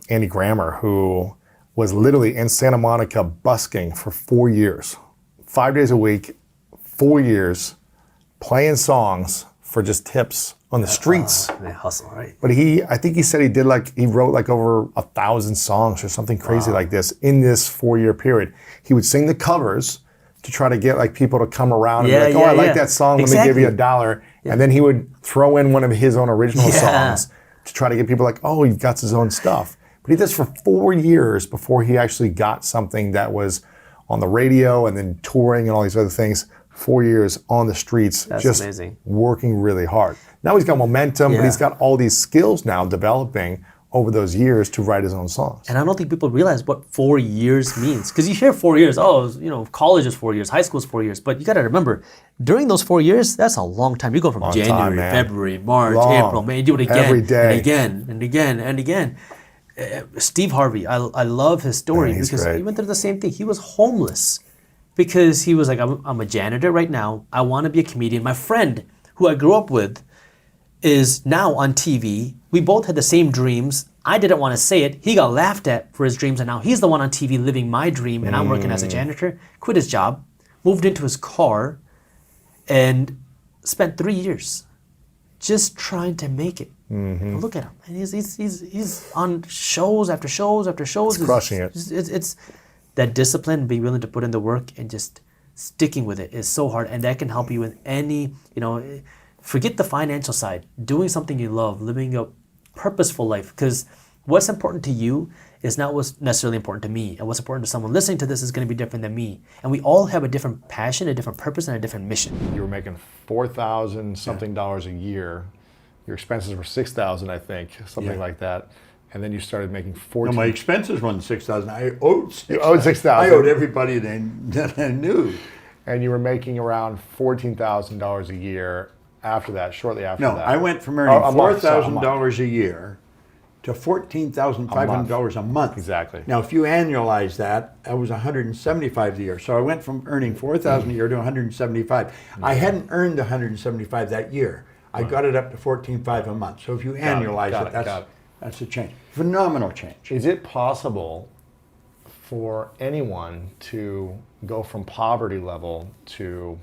Andy Grammer, who was literally in Santa Monica busking for 4 years, 5 days a week, 4 years, playing songs for just tips on the streets. They hustle, right? But I think he said he wrote over 1,000 songs or something crazy like this in this 4-year period. He would sing the covers to try to get people to come around and be like, I like that song, let me give you $1. And then he would throw in one of his own original songs to try to get people like, oh, he got his own stuff. But he did this for 4 years before he actually got something that was on the radio and then touring and all these other things. 4 years on the streets, just amazing. Working really hard. Now he's got momentum, but he's got all these skills now developing over those years to write his own songs. And I don't think people realize what 4 years means. Because you hear 4 years, college is 4 years, high school is 4 years. But you got to remember, during those 4 years, that's a long time. You go from January, February, March, April, May, you do it again, every day. And again, and again, and again. Steve Harvey, I love his story because he went through the same thing. He was homeless because he was like, I'm a janitor right now. I want to be a comedian. My friend, who I grew up with, is now on TV. We both had the same dreams. I didn't want to say it. He got laughed at for his dreams, and now he's the one on TV living my dream, and I'm working as a janitor. Quit his job, moved into his car, and spent 3 years just trying to make it. Look at him, and he's on shows after shows after shows. He's crushing it. It's that discipline, being willing to put in the work, and just sticking with it is so hard, and that can help you in any, forget the financial side. Doing something you love, living a purposeful life, because what's important to you is not what's necessarily important to me, and what's important to someone listening to this is going to be different than me, and we all have a different passion, a different purpose, and a different mission. You were making $4,000 something dollars a year. Your expenses were $6,000, I think, something like that. And then you started making $14,000. No, my expenses wasn't $6,000. I owed $6,000. You owed $6,000. I owed everybody that I knew. And you were making around $14,000 a year after that, shortly after No, that. I went from earning month, $4,000 a year to $14,500 a month. Exactly. Now, if you annualize that, that was $175 a year. So I went from earning $4,000 a year to $175. I hadn't earned $175 that year. I got it up to $14,500 a month. So if you annualize it, that's a change. Phenomenal change. Is it possible for anyone to go from poverty level to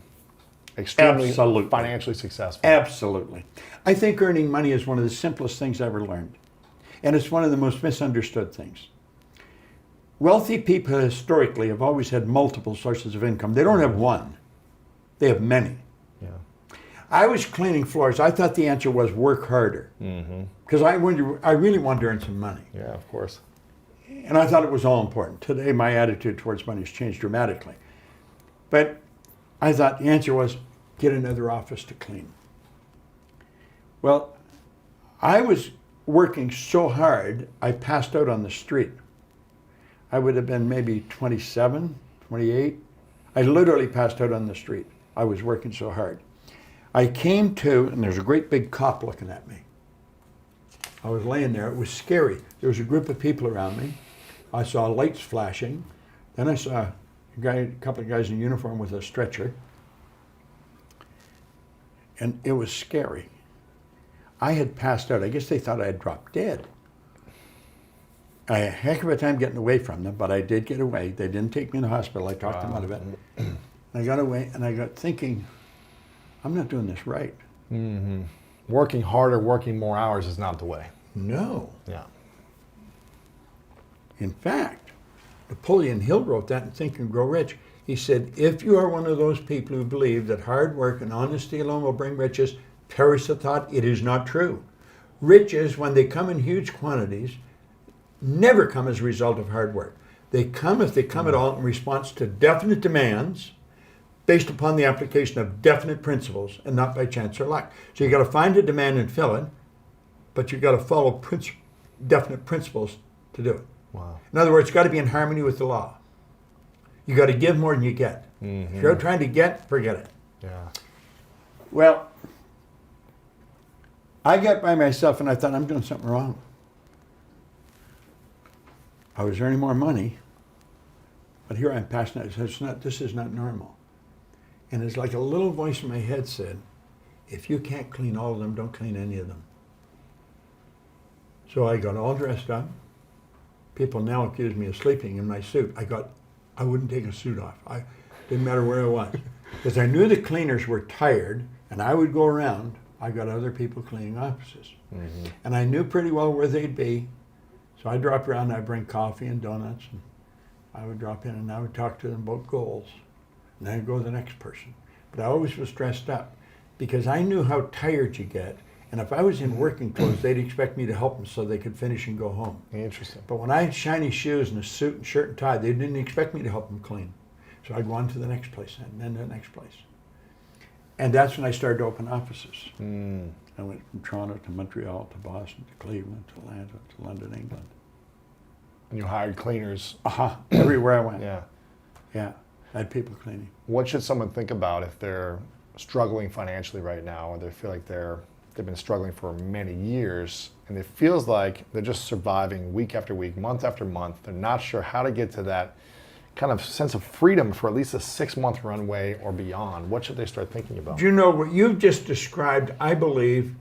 extremely Absolutely. financially successful? Absolutely. I think earning money is one of the simplest things I ever learned. And it's one of the most misunderstood things. Wealthy people historically have always had multiple sources of income. They don't have one. They have many. Yeah. I was cleaning floors. I thought the answer was work harder. Because I really wanted to earn some money. Yeah, of course. And I thought it was all important. Today, my attitude towards money has changed dramatically. But I thought the answer was get another office to clean. Well, I was working so hard, I passed out on the street. I would have been maybe 27, 28. I literally passed out on the street. I was working so hard. I came to, and there's a great big cop looking at me. I was laying there. It was scary. There was a group of people around me. I saw lights flashing. Then I saw a couple of guys in uniform with a stretcher. And it was scary. I had passed out. I guess they thought I had dropped dead. I had a heck of a time getting away from them, but I did get away. They didn't take me in the hospital. I talked them out of it. And I got away, and I got thinking, I'm not doing this right. Working harder, working more hours is not the way. No. Yeah. In fact, Napoleon Hill wrote that in Think and Grow Rich. He said, if you are one of those people who believe that hard work and honesty alone will bring riches, perish the thought, it is not true. Riches, when they come in huge quantities, never come as a result of hard work. They come, if they come at all, in response to definite demands based upon the application of definite principles and not by chance or luck. So you got to find a demand and fill it, but you got to follow definite principles to do it. Wow. In other words, it's got to be in harmony with the law. You got to give more than you get. If you're trying to get, forget it. Yeah. Well, I got by myself and I thought, I'm doing something wrong. I was earning more money, but here I'm passing out. This is not normal. And it's like a little voice in my head said, if you can't clean all of them, don't clean any of them. So I got all dressed up. People now accuse me of sleeping in my suit. I wouldn't take a suit off. Didn't matter where I was. Because I knew the cleaners were tired, and I would go around. I got other people cleaning offices. And I knew pretty well where they'd be. So I dropped around, I'd bring coffee and donuts, and I would drop in and I would talk to them about goals. And then I'd go to the next person. But I always was dressed up because I knew how tired you get. And if I was in working clothes, they'd expect me to help them so they could finish and go home. Interesting. But when I had shiny shoes and a suit and shirt and tie, they didn't expect me to help them clean. So I'd go on to the next place and then the next place. And that's when I started to open offices. I went from Toronto to Montreal to Boston to Cleveland to Atlanta to London, England. And you hired cleaners. Everywhere I went. Yeah. Yeah. I had people cleaning. What should someone think about if they're struggling financially right now, or they feel like they've been struggling for many years, and it feels like they're just surviving week after week, month after month. They're not sure how to get to that kind of sense of freedom for at least a 6-month runway or beyond. What should they start thinking about? Do you know what you've just described, I believe,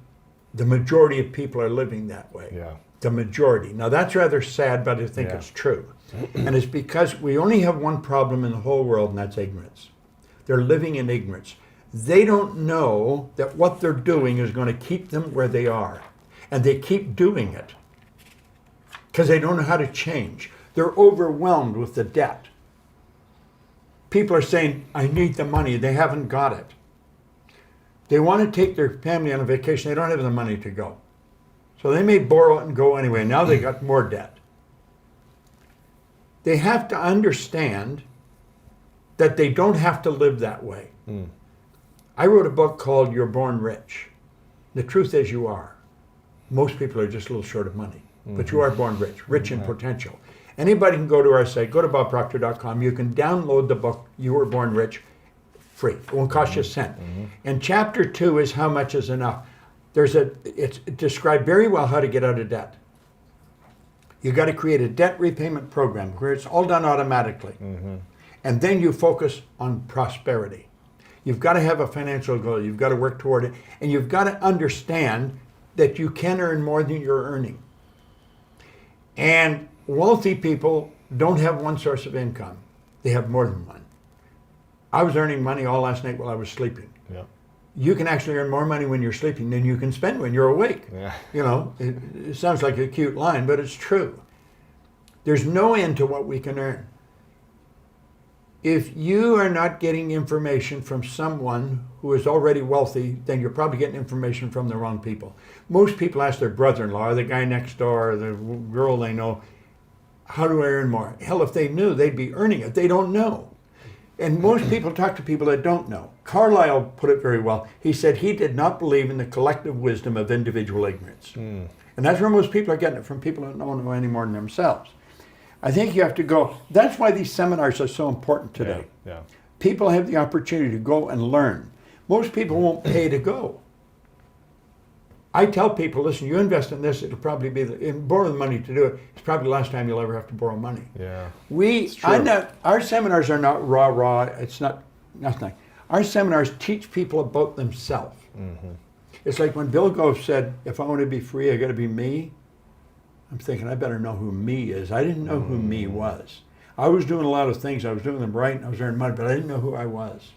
The majority of people are living that way. Yeah. The majority. Now that's rather sad, but I think it's true. And it's because we only have one problem in the whole world, and that's ignorance. They're living in ignorance. They don't know that what they're doing is going to keep them where they are. And they keep doing it because they don't know how to change. They're overwhelmed with the debt. People are saying, I need the money. They haven't got it. They want to take their family on a vacation. They don't have the money to go. So they may borrow it and go anyway. Now they got more debt. They have to understand that they don't have to live that way. I wrote a book called You're Born Rich. The truth is you are. Most people are just a little short of money, but you are born rich in potential. Anybody can go to our site, go to bobproctor.com. You can download the book, You Were Born Rich, free. It won't cost you a cent. And chapter 2 is how much is enough. It's described very well how to get out of debt. You got to create a debt repayment program where it's all done automatically. And then you focus on prosperity. You've got to have a financial goal. You've got to work toward it. And you've got to understand that you can earn more than you're earning. And wealthy people don't have one source of income. They have more than one. I was earning money all last night while I was sleeping. Yeah. You can actually earn more money when you're sleeping than you can spend when you're awake. Yeah. You know, it sounds like a cute line, but it's true. There's no end to what we can earn. If you are not getting information from someone who is already wealthy, then you're probably getting information from the wrong people. Most people ask their brother-in-law, or the guy next door, or the girl they know, how do I earn more? Hell, if they knew, they'd be earning it. They don't know. And most people talk to people that don't know. Carlyle put it very well. He said he did not believe in the collective wisdom of individual ignorance. And that's where most people are getting it, from people that don't know any more than themselves. I think you have to go. That's why these seminars are so important today. Yeah. People have the opportunity to go and learn. Most people won't pay to go. I tell people, listen, you invest in this, it'll probably be, borrow the money to do it. It's probably the last time you'll ever have to borrow money. Yeah. Our seminars are not raw. It's not nothing. Our seminars teach people about themselves. It's like when Bill Gove said, if I want to be free, I got to be me. I'm thinking, I better know who me is. I didn't know who me was. I was doing a lot of things. I was doing them right, and I was earning money, but I didn't know who I was.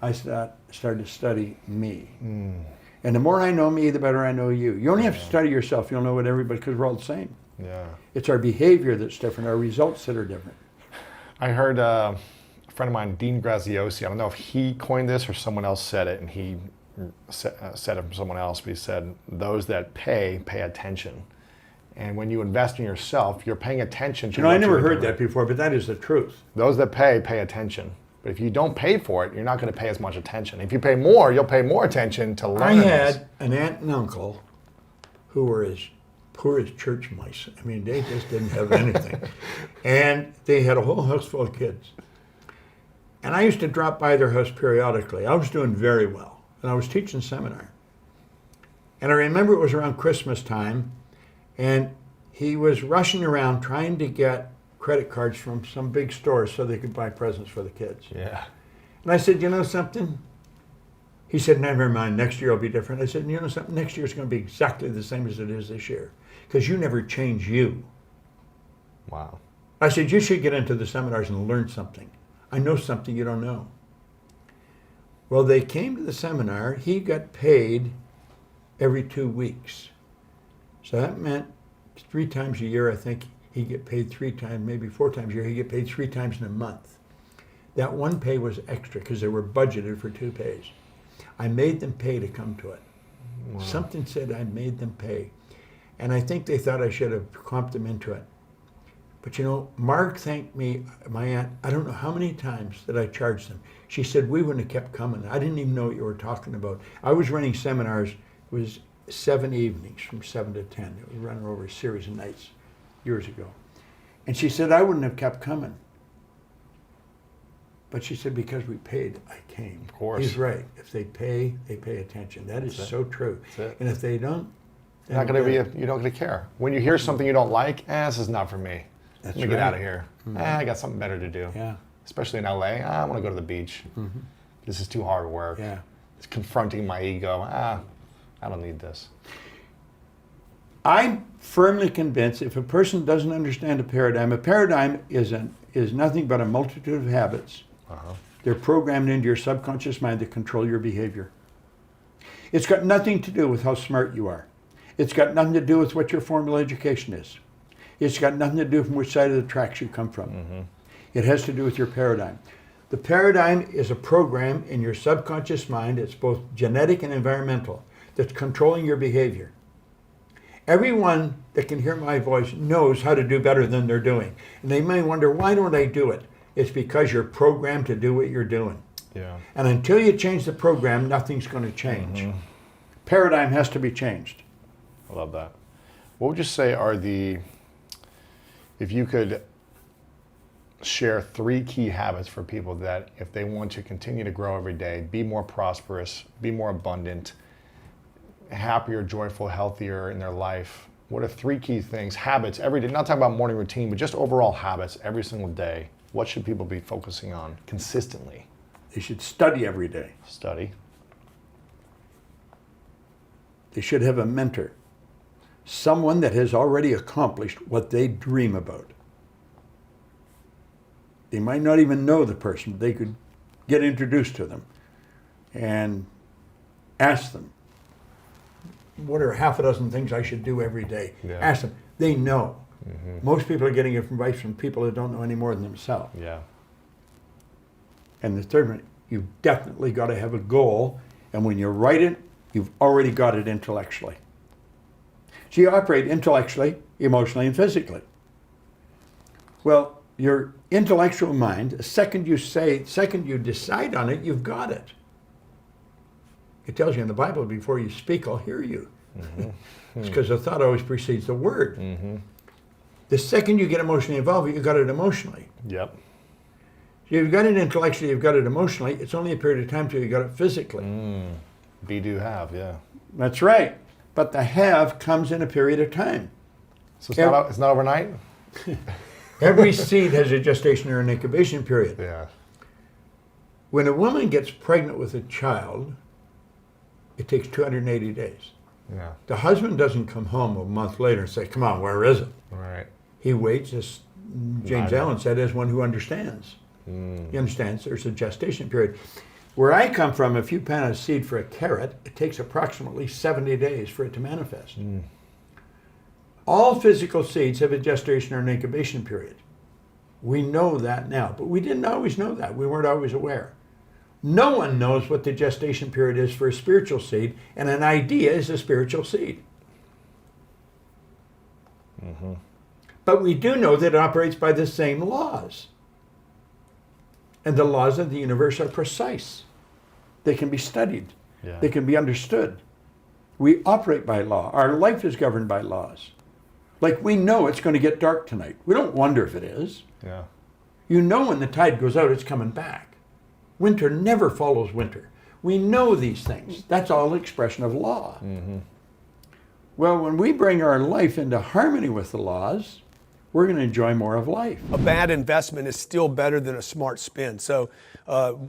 I started to study me. And the more I know me, the better I know you. You only have to study yourself. You'll know what everybody, because we're all the same. Yeah. It's our behavior that's different, our results that are different. I heard a friend of mine, Dean Graziosi, I don't know if he coined this or someone else said it, and he said it from someone else, but he said, those that pay attention. And when you invest in yourself, you're paying attention to I never heard that before, but that is the truth. Those that pay attention. But if you don't pay for it, you're not going to pay as much attention. If you pay more, you'll pay more attention to learn. I had an aunt and uncle who were as poor as church mice. I mean, they just didn't have anything. And they had a whole house full of kids. And I used to drop by their house periodically. I was doing very well, and I was teaching seminar. And I remember it was around Christmas time, and he was rushing around trying to get credit cards from some big stores so they could buy presents for the kids. Yeah. And I said, you know something? He said, never mind, next year will be different. I said, you know something? Next year is going to be exactly the same as it is this year, because you never change you. Wow. I said, you should get into the seminars and learn something. I know something you don't know. Well, they came to the seminar. He got paid every 2 weeks. So that meant 3 times a year, I think, he'd get paid 3 times, maybe 4 times a year. He'd get paid 3 times in a month. That one pay was extra because they were budgeted for 2 pays. I made them pay to come to it. Wow. Something said I made them pay. And I think they thought I should have comped them into it. But you know, Mark thanked me, my aunt, I don't know how many times that I charged them. She said, we wouldn't have kept coming. I didn't even know what you were talking about. I was running seminars, it was 7 evenings from 7 to 10. It was running over a series of nights years ago. And she said, I wouldn't have kept coming. But she said, because we paid, I came. Of course. He's right. If they pay attention. That is so true. And if they don't, you're not going to be, you don't going to care. When you hear something you don't like, this is not for me. Let me get out of here. I got something better to do. Yeah. Especially in LA, I want to go to the beach. This is too hard work. Yeah. It's confronting my ego. I don't need this. I'm firmly convinced if a person doesn't understand a paradigm is nothing but a multitude of habits. They're programmed into your subconscious mind to control your behavior. It's got nothing to do with how smart you are. It's got nothing to do with what your formal education is. It's got nothing to do from which side of the tracks you come from. It has to do with your paradigm. The paradigm is a program in your subconscious mind. It's both genetic and environmental that's controlling your behavior. Everyone that can hear my voice knows how to do better than they're doing. And they may wonder, why don't I do it? It's because you're programmed to do what you're doing. Yeah. And until you change the program, nothing's going to change. Paradigm has to be changed. I love that. What would you say are if you could share 3 key habits for people that if they want to continue to grow every day, be more prosperous, be more abundant, happier, joyful, healthier in their life, what are 3 key things, habits every day, not talking about morning routine, but just overall habits every single day? What should people be focusing on consistently? They should study every day. Study. They should have a mentor, someone that has already accomplished what they dream about. They might not even know the person, but they could get introduced to them and ask them, what are half a dozen things I should do every day? Yeah. Ask them. They know. Most people are getting advice from people that don't know any more than themselves. Yeah. And the third one, you've definitely got to have a goal, and when you write it, you've already got it intellectually. So you operate intellectually, emotionally, and physically. Well, your intellectual mind, the second you decide on it, you've got it. It tells you in the Bible, before you speak, I'll hear you. It's because the thought always precedes the word. The second you get emotionally involved, you've got it emotionally. Yep. So you've got it intellectually, you've got it emotionally. It's only a period of time till you got it physically. Be, do, have, yeah. That's right. But the have comes in a period of time. So it's not overnight? Every seed has a gestation or an incubation period. Yeah. When a woman gets pregnant with a child, it takes 280 days. Yeah. The husband doesn't come home a month later and say, come on, where is it? Right. He waits, as James Allen said, as one who understands. He understands there's a gestation period. Where I come from, if you plant a seed for a carrot, it takes approximately 70 days for it to manifest. All physical seeds have a gestation or an incubation period. We know that now, but we didn't always know that. We weren't always aware. No one knows what the gestation period is for a spiritual seed, and an idea is a spiritual seed. But we do know that it operates by the same laws. And the laws of the universe are precise. They can be studied. Yeah. They can be understood. We operate by law. Our life is governed by laws. Like we know it's going to get dark tonight. We don't wonder if it is. Yeah. You know when the tide goes out, it's coming back. Winter never follows winter. We know these things. That's all expression of law. Well, when we bring our life into harmony with the laws, we're going to enjoy more of life. A bad investment is still better than a smart spend. So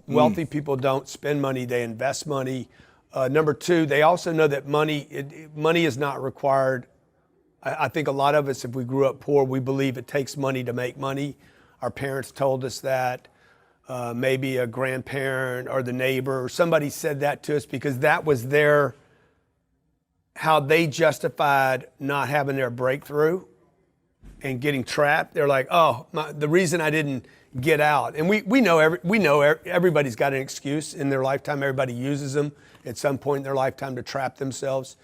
wealthy people don't spend money, they invest money. Number 2, they also know that money is not required. I think a lot of us, if we grew up poor, we believe it takes money to make money. Our parents told us that. Maybe a grandparent or the neighbor or somebody said that to us because that was how they justified not having their breakthrough and getting trapped. They're like, the reason I didn't get out. And we know everybody's got an excuse in their lifetime. Everybody uses them at some point in their lifetime to trap themselves.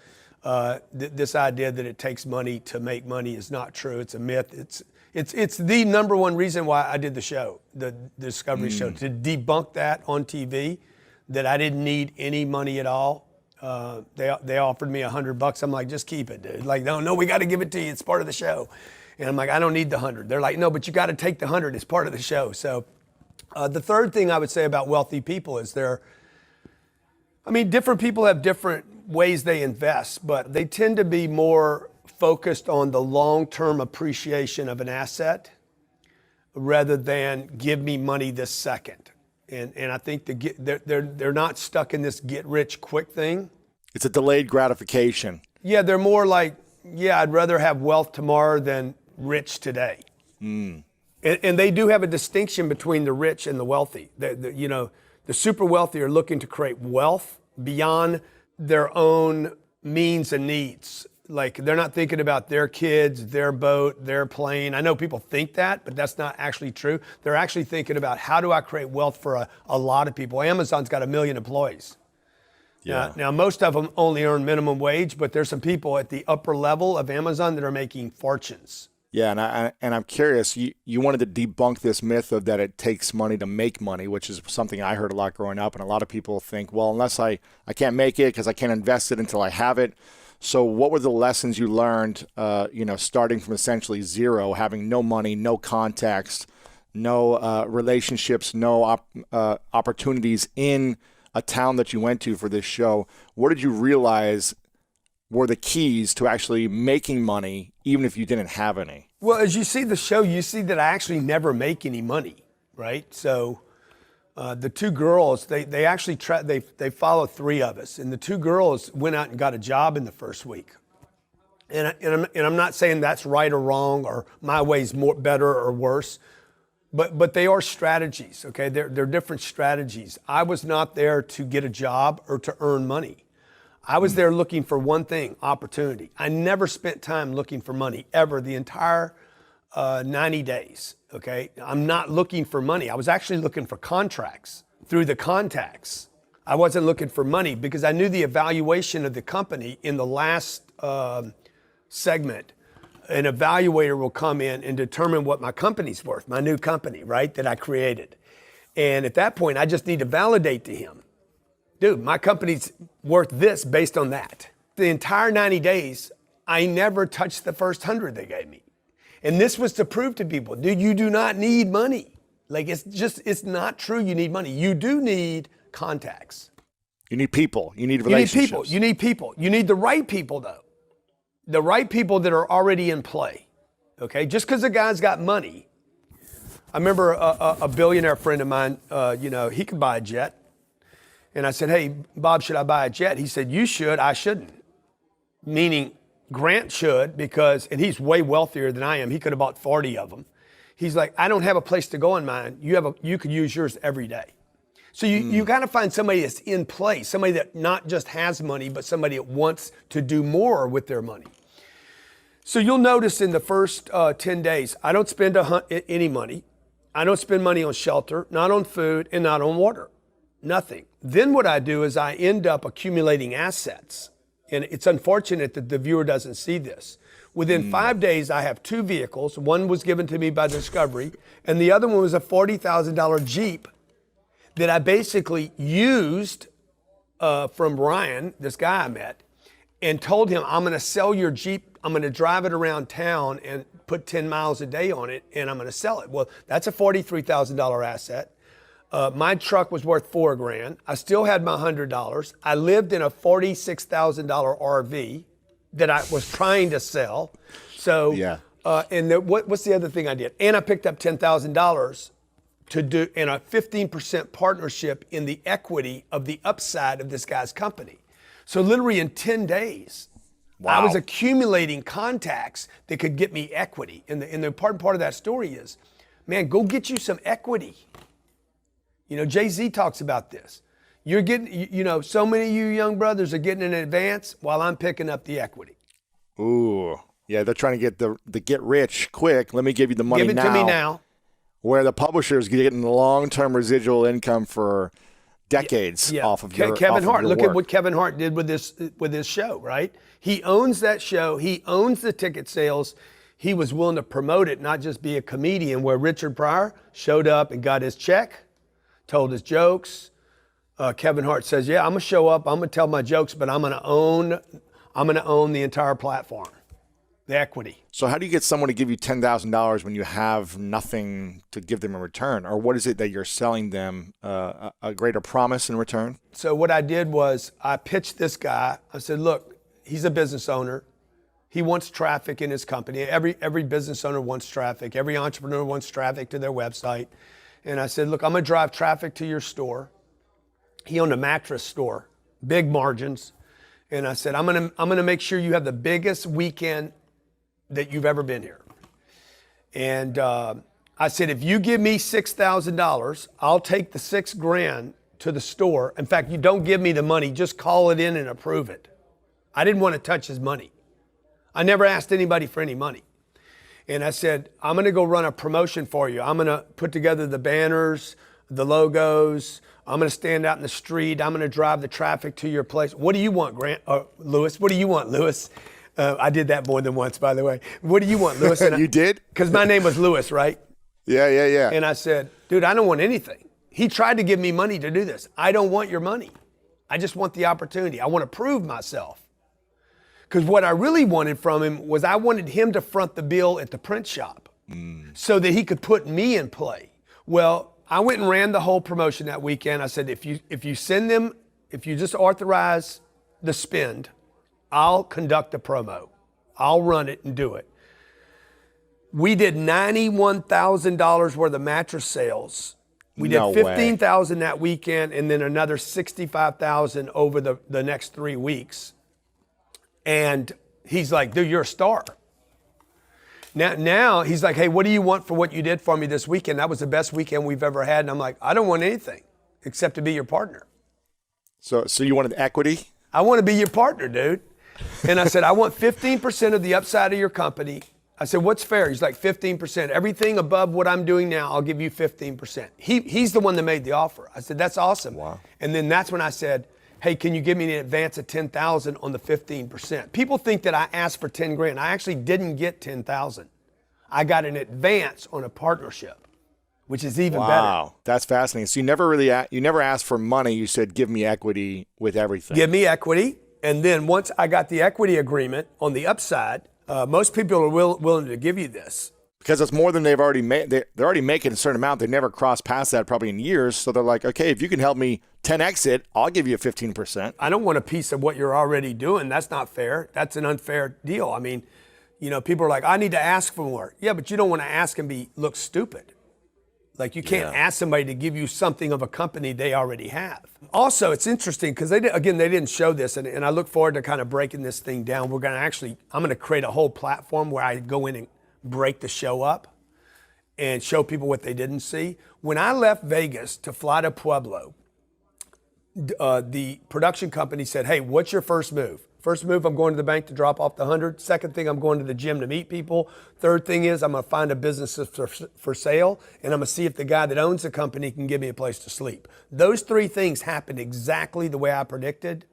This idea that it takes money to make money is not true. It's a myth. It's the number one reason why I did the show, the Discovery Show, to debunk that on TV, that I didn't need any money at all. They offered me $100. I'm like, just keep it, dude. Like, no, we got to give it to you. It's part of the show. And I'm like, I don't need the 100. They're like, no, but you got to take the 100. It's part of the show. So the third thing I would say about wealthy people is different people have different ways they invest, but they tend to be more focused on the long-term appreciation of an asset rather than give me money this second. And I think they're not stuck in this get-rich-quick thing. It's a delayed gratification. Yeah, they're more like, yeah, I'd rather have wealth tomorrow than rich today. And they do have a distinction between the rich and the wealthy. The super wealthy are looking to create wealth beyond their own means and needs. Like, they're not thinking about their kids, their boat, their plane. I know people think that, but that's not actually true. They're actually thinking about, how do I create wealth for a lot of people? Amazon's got 1 million employees. Yeah. Now, most of them only earn minimum wage, but there's some people at the upper level of Amazon that are making fortunes. Yeah, and I'm curious, you wanted to debunk this myth of that it takes money to make money, which is something I heard a lot growing up, and a lot of people think, well, unless I can't make it because I can't invest it until I have it. So what were the lessons you learned, starting from essentially zero, having no money, no contacts, no relationships, no opportunities in a town that you went to for this show? What did you realize were the keys to actually making money, even if you didn't have any? Well, as you see the show, you see that I actually never make any money, right? So the two girls, they actually they follow 3 of us, and the 2 girls went out and got a job in the first week. And I'm not saying that's right or wrong, or my way's more better or worse, but they are strategies, okay? They're different strategies. I was not there to get a job or to earn money. I was there looking for one thing: opportunity. I never spent time looking for money, ever, the entire 90 days, okay? I'm not looking for money. I was actually looking for contracts through the contacts. I wasn't looking for money because I knew the evaluation of the company in the last segment. An evaluator will come in and determine what my company's worth, my new company, right, that I created. And at that point, I just need to validate to him, dude, my company's worth this based on that. The entire 90 days, I never touched the first 100 they gave me. And this was to prove to people, dude, you do not need money. Like, it's not true you need money. You do need contacts. You need people. You need relationships. You need people. You need the right people, though. The right people that are already in play, okay? Just because a guy's got money. I remember a billionaire friend of mine, he could buy a jet. And I said, hey, Bob, should I buy a jet? He said, you should, I shouldn't. Meaning Grant should, and he's way wealthier than I am. He could have bought 40 of them. He's like, I don't have a place to go in mine. You could use yours every day. So you got to find somebody that's in place, somebody that not just has money, but somebody that wants to do more with their money. So you'll notice in the first 10 days, I don't spend any money. I don't spend money on shelter, not on food, and not on water. Nothing. Then what I do is I end up accumulating assets. And it's unfortunate that the viewer doesn't see this. Within 5 days, I have 2 vehicles. One was given to me by Discovery, and the other one was a $40,000 Jeep that I basically used from Ryan, this guy I met, and told him, I'm going to sell your Jeep. I'm going to drive it around town and put 10 miles a day on it, and I'm going to sell it. Well, that's a $43,000 asset. My truck was worth $4,000. I still had my $100. I lived in a $46,000 RV that I was trying to sell. So, yeah. What's the other thing I did? And I picked up $10,000 to do in a 15% partnership in the equity of the upside of this guy's company. So literally in 10 days, wow. I was accumulating contacts that could get me equity. And the important part of that story is, man, go get you some equity. Jay-Z talks about this. You're getting, so many of you young brothers are getting an advance while I'm picking up the equity. Ooh, yeah, they're trying to get the get rich quick. Let me give you the money now. Give it to me now. Where the publisher's getting long-term residual income for decades off of your Kevin Hart. Look work. at what Kevin Hart did with this show, right? He owns that show. He owns the ticket sales. He was willing to promote it, not just be a comedian, where Richard Pryor showed up and got his check, told his jokes. Kevin Hart says, yeah, I'm going to show up. I'm going to tell my jokes, but I'm going to own the entire platform, the equity. So how do you get someone to give you $10,000 when you have nothing to give them in return? Or what is it that you're selling them, a greater promise in return? So what I did was I pitched this guy. I said, look, he's a business owner. He wants traffic in his company. Every business owner wants traffic. Every entrepreneur wants traffic to their website. And I said, look, I'm going to drive traffic to your store. He owned a mattress store, big margins. And I said, I'm gonna make sure you have the biggest weekend that you've ever been here. And I said, if you give me $6,000, I'll take the $6,000 to the store. In fact, you don't give me the money, just call it in and approve it. I didn't want to touch his money. I never asked anybody for any money. And I said, I'm going to go run a promotion for you. I'm going to put together the banners, the logos. I'm going to stand out in the street. I'm going to drive the traffic to your place. What do you want, Lewis? What do you want, Lewis? I did that more than once, by the way. What do you want, Lewis? And You did? Because my name was Lewis, right? Yeah. And I said, dude, I don't want anything. He tried to give me money to do this. I don't want your money. I just want the opportunity. I want to prove myself. Because what I really wanted from him was I wanted him to front the bill at the print shop so that he could put me in play. Well, I went and ran the whole promotion that weekend. I said, if you send them, if you just authorize the spend, I'll conduct the promo. I'll run it and do it. We did $91,000 worth of mattress sales. We did $15,000 that weekend and then another $65,000 over the next 3 weeks. And he's like, dude, you're a star. Now he's like, hey, what do you want for what you did for me this weekend? That was the best weekend we've ever had. And I'm like, I don't want anything except to be your partner. So you wanted equity? I want to be your partner, dude. And I said, I want 15% of the upside of your company. I said, what's fair? He's like, 15%. Everything above what I'm doing now, I'll give you 15%. He's the one that made the offer. I said, that's awesome. Wow. And then that's when I said, hey, can you give me an advance of 10,000 on the 15%? People think that I asked for 10 grand. I actually didn't get 10,000. I got an advance on a partnership, which is even better. Wow, that's fascinating. So you never asked for money. You said, give me equity with everything. Give me equity. And then once I got the equity agreement on the upside, most people are willing to give you this. Because it's more than they've already made. They're already making a certain amount. They've never crossed past that probably in years. So they're like, okay, if you can help me 10x it, I'll give you 15%. I don't want a piece of what you're already doing. That's not fair. That's an unfair deal. I mean, people are like, I need to ask for more. Yeah, but you don't want to ask and look stupid. Like you can't ask somebody to give you something of a company they already have. Also, it's interesting because they didn't show this, and I look forward to kind of breaking this thing down. I'm going to create a whole platform where I go in and break the show up and show people what they didn't see. When I left Vegas to fly to Pueblo, the production company said, hey, what's your first move? First move, I'm going to the bank to drop off the 100. Second thing, I'm going to the gym to meet people. Third thing is I'm going to find a business for sale, and I'm going to see if the guy that owns the company can give me a place to sleep. Those 3 things happened exactly the way I predicted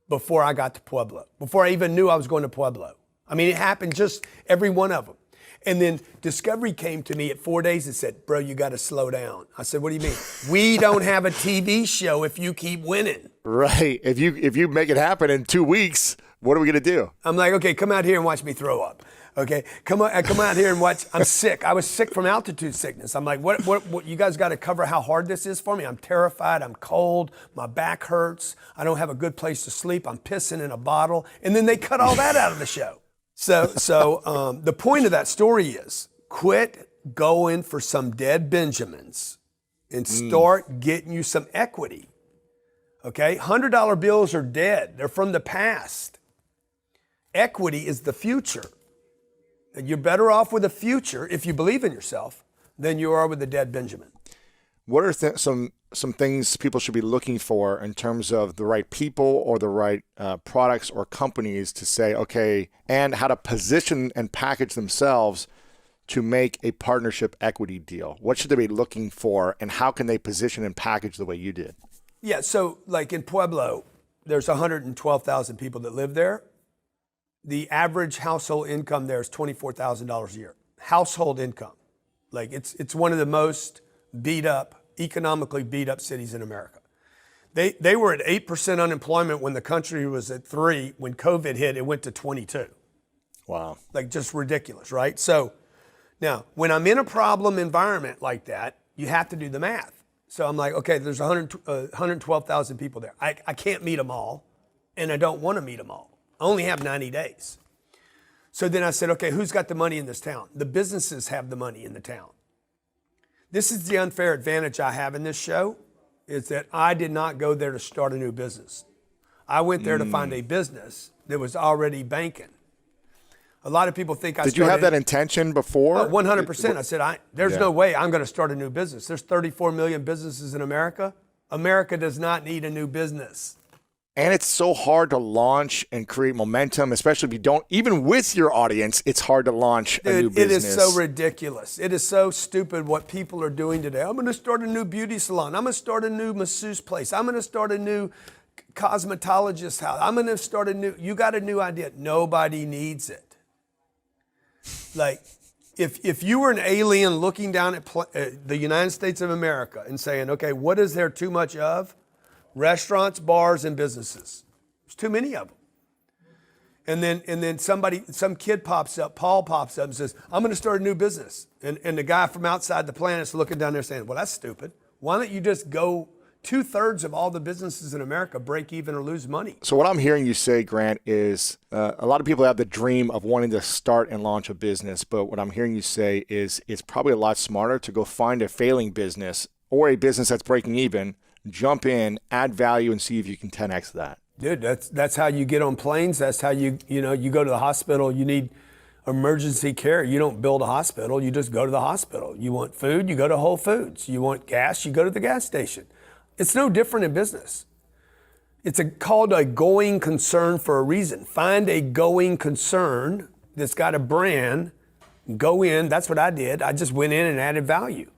before I got to Pueblo, before I even knew I was going to Pueblo. I mean, it happened just every one of them. And then Discovery came to me at 4 days and said, bro, you got to slow down. I said, what do you mean? We don't have a TV show if you keep winning. Right. If you make it happen in 2 weeks, what are we going to do? I'm like, okay, come out here and watch me throw up. Okay, come out here and watch. I'm sick. I was sick from altitude sickness. I'm like, what you guys got to cover how hard this is for me. I'm terrified. I'm cold. My back hurts. I don't have a good place to sleep. I'm pissing in a bottle. And then they cut all that out of the show. So the point of that story is quit going for some dead Benjamins and start getting you some equity. Okay, $100 bills are dead. They're from the past. Equity is the future. And you're better off with a future if you believe in yourself than you are with a dead Benjamin. What are some things people should be looking for in terms of the right people or the right products or companies to say, okay, and how to position and package themselves to make a partnership equity deal? What should they be looking for, and how can they position and package the way you did? Yeah, so like in Pueblo, there's 112,000 people that live there. The average household income there is $24,000 a year. Household income. Like it's one of the most economically beat up cities in America. They were at 8% unemployment when the country was at 3%. When COVID hit, it went to 22%. Wow. Like just ridiculous, right? So now when I'm in a problem environment like that, you have to do the math. So I'm like, okay, there's 112,000 people there. I can't meet them all, and I don't want to meet them all. I only have 90 days. So then I said, okay, who's got the money in this town? The businesses have the money in the town. This is the unfair advantage I have in this show, is that I did not go there to start a new business. I went there to find a business that was already banking. A lot of people think Did you have that intention before? 100%. I said, there's no way I'm going to start a new business. There's 34 million businesses in America. America does not need a new business. And it's so hard to launch and create momentum, especially if you don't, even with your audience, it's hard to launch a new business. It is so ridiculous. It is so stupid what people are doing today. I'm going to start a new beauty salon. I'm going to start a new masseuse place. I'm going to start a new cosmetologist house. I'm going to start you got a new idea. Nobody needs it. Like, if you were an alien looking down at the United States of America and saying, okay, what is there too much of? Restaurants, bars, and businesses. There's too many of them. And then some kid pops up, Paul pops up and says, I'm going to start a new business. And the guy from outside the planet's looking down there saying, well, that's stupid. Why don't you just go 2/3 of all the businesses in America break even or lose money? So what I'm hearing you say, Grant, is a lot of people have the dream of wanting to start and launch a business. But what I'm hearing you say is it's probably a lot smarter to go find a failing business or a business that's breaking even, jump in, add value, and see if you can 10x that. Dude, that's how you get on planes. That's how you go to the hospital. You need emergency care. You don't build a hospital. You just go to the hospital. You want food, you go to Whole Foods. You want gas, you go to the gas station. It's no different in business. It's called a going concern for a reason. Find a going concern that's got a brand, go in. That's what I did. I just went in and added value.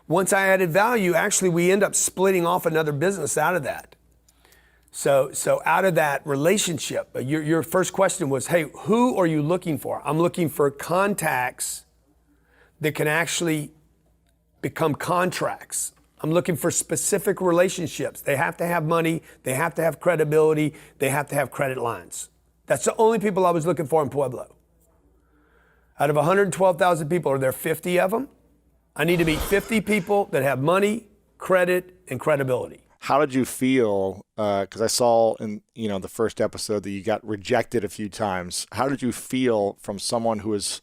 Once I added value, actually we end up splitting off another business out of that. So out of that relationship, your first question was, hey, who are you looking for? I'm looking for contacts that can actually become contracts. I'm looking for specific relationships. They have to have money. They have to have credibility. They have to have credit lines. That's the only people I was looking for in Pueblo. Out of 112,000 people, are there 50 of them? I need to meet 50 people that have money, credit, and credibility. How did you feel? Because I saw in the first episode that you got rejected a few times. How did you feel from someone who is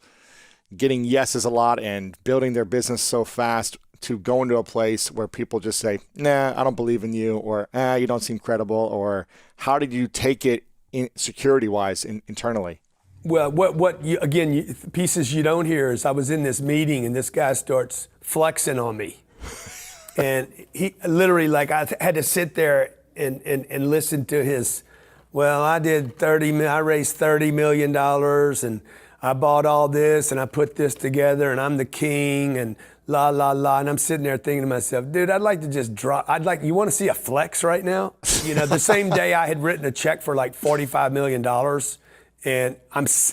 getting yeses a lot and building their business so fast to go into a place where people just say, nah, I don't believe in you, or you don't seem credible? Or how did you take it security-wise internally? Well, pieces you don't hear is I was in this meeting and this guy starts flexing on me. And he literally, I had to sit there and listen to his, well, I raised $30 million and I bought all this and I put this together and I'm the king and la, la, la. And I'm sitting there thinking to myself, dude, I'd like to just drop, you want to see a flex right now? The same day I had written a check for like $45 million and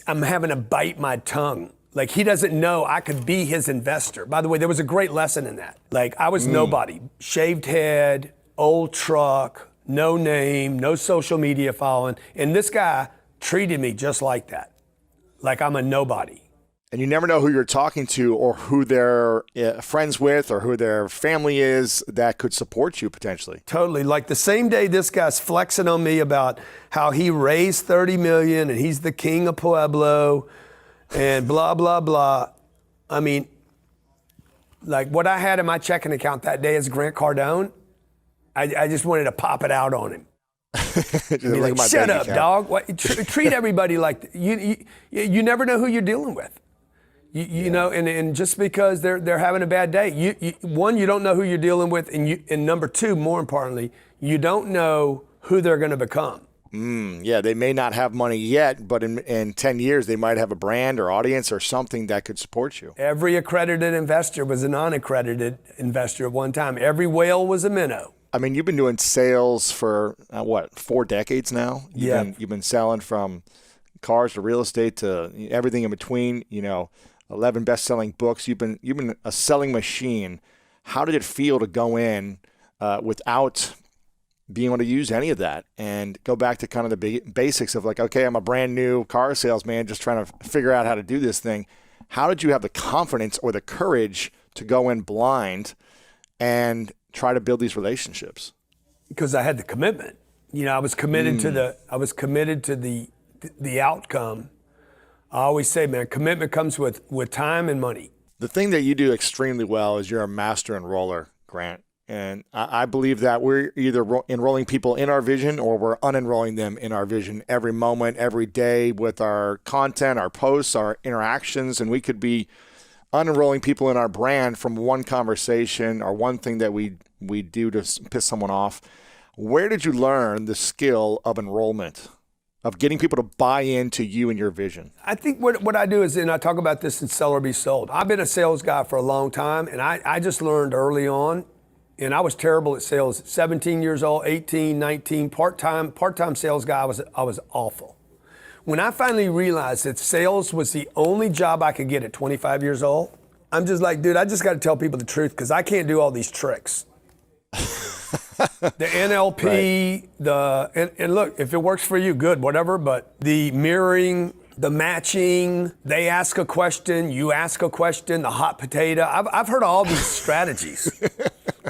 I'm having to bite my tongue. Like, he doesn't know I could be his investor. By the way, there was a great lesson in that. Like, I was nobody. Shaved head, old truck, no name, no social media following. And this guy treated me just like that. Like I'm a nobody. And you never know who you're talking to or who they're friends with or who their family is that could support you potentially. Totally. Like the same day this guy's flexing on me about how he raised 30 million and he's the king of Pueblo and blah, blah, blah. I mean, like what I had in my checking account that day as Grant Cardone, I just wanted to pop it out on him. Like, shut up, dog. Treat everybody like you never know who you're dealing with. You know, and just because they're having a bad day, one, you don't know who you're dealing with, and number two, more importantly, you don't know who they're going to become. Yeah, they may not have money yet, but in 10 years, they might have a brand or audience or something that could support you. Every accredited investor was a non-accredited investor at one time. Every whale was a minnow. I mean, you've been doing sales for, 4 decades now? You've been selling from cars to real estate to everything in between, 11 best-selling books. You've been a selling machine. How did it feel to go in without being able to use any of that and go back to kind of the basics of like, okay, I'm a brand new car salesman just trying to figure out how to do this thing. How did you have the confidence or the courage to go in blind and try to build these relationships? Because I had the commitment. I was committed to the outcome. I always say, man, commitment comes with time and money. The thing that you do extremely well is you're a master enroller, Grant. And I believe that we're either enrolling people in our vision or we're unenrolling them in our vision every moment, every day with our content, our posts, our interactions. And we could be unenrolling people in our brand from one conversation or one thing that we do to piss someone off. Where did you learn the skill of enrollment, of getting people to buy into you and your vision? I think what I do is, and I talk about this in Sell or Be Sold. I've been a sales guy for a long time, and I just learned early on, and I was terrible at sales. 17 years old, 18, 19, part-time sales guy, I was awful. When I finally realized that sales was the only job I could get at 25 years old, I'm just like, dude, I just got to tell people the truth because I can't do all these tricks. The NLP, right. And look, if it works for you, good, whatever, but the mirroring, the matching, they ask a question, you ask a question, the hot potato, I've heard all these strategies.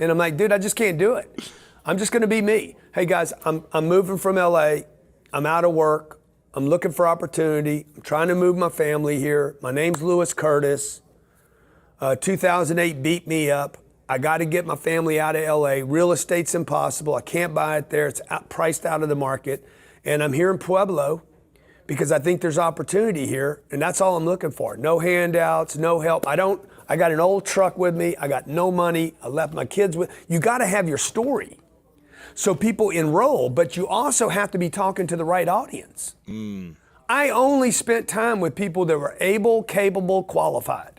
And I'm like, dude, I just can't do it. I'm just going to be me. Hey guys, I'm moving from LA. I'm out of work. I'm looking for opportunity. I'm trying to move my family here. My name's Lewis Curtis. 2008 beat me up. I got to get my family out of LA. Real estate's impossible. I can't buy it there. It's priced out of the market. And I'm here in Pueblo because I think there's opportunity here. And that's all I'm looking for. No handouts, no help. I got an old truck with me. I got no money. I left my kids with. You got to have your story. So people enroll, but you also have to be talking to the right audience. I only spent time with people that were able, capable, qualified.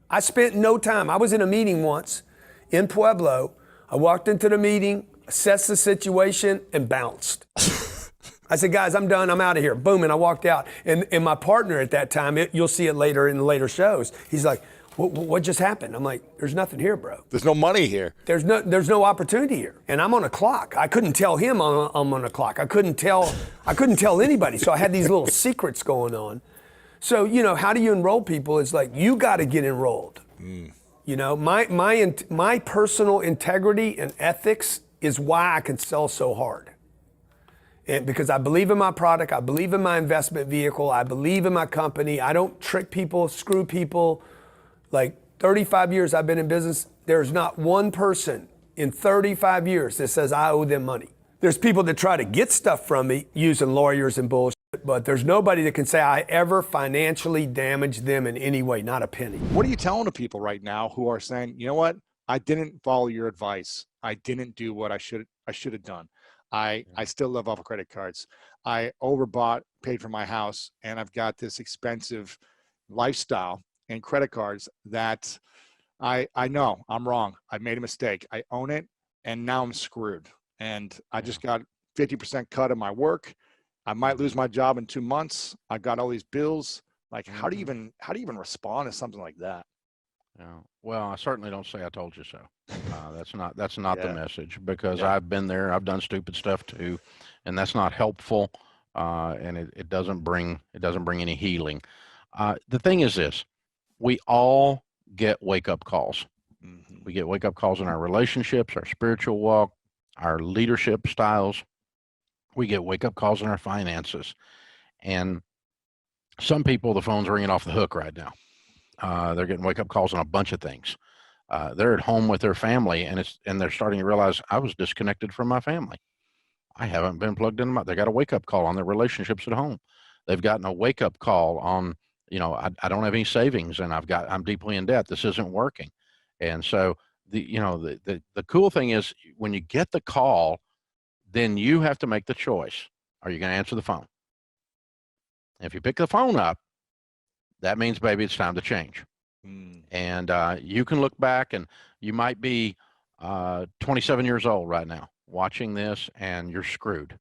I spent no time. I was in a meeting once in Pueblo. I walked into the meeting, assessed the situation, and bounced. I said, guys, I'm done. I'm out of here. Boom, and I walked out. And my partner at that time, you'll see it later in the later shows, he's like, what just happened? I'm like, there's nothing here, bro. There's no money here. There's no opportunity here. And I'm on a clock. I couldn't tell him I'm on a clock. I couldn't tell anybody. So I had these little secrets going on. So, how do you enroll people? It's like, you got to get enrolled. My personal integrity and ethics is why I can sell so hard. And because I believe in my product, I believe in my investment vehicle, I believe in my company. I don't trick people, screw people. Like 35 years I've been in business, there's not one person in 35 years that says I owe them money. There's people that try to get stuff from me using lawyers and bullshit, but there's nobody that can say I ever financially damaged them in any way, not a penny. What are you telling to people right now who are saying, you know what, I didn't follow your advice. I didn't do what I should have done. I still live off of credit cards. I overbought, paid for my house, and I've got this expensive lifestyle and credit cards that I know I'm wrong. I made a mistake. I own it, and now I'm screwed. And I just got 50% cut of my work. I might lose my job in 2 months. I got all these bills. Like, how do you even respond to something like that? Yeah. Well, I certainly don't say I told you so. That's not the message, because I've been there. I've done stupid stuff too, and that's not helpful. And it doesn't bring any healing. The thing is this: we all get wake-up calls. We get wake-up calls in our relationships, our spiritual walk, our leadership styles. We get wake-up calls in our finances. And some people, the phone's ringing off the hook right now. They're getting wake-up calls on a bunch of things. They're at home with their family, and they're starting to realize, I was disconnected from my family. I haven't been plugged in. They got a wake-up call on their relationships at home. They've gotten a wake-up call on, I don't have any savings, and I'm deeply in debt. This isn't working. And so the cool thing is, when you get the call, then you have to make the choice. Are you going to answer the phone? If you pick the phone up, that means, baby, it's time to change. And you can look back, and you might be 27 years old right now watching this, and you're screwed.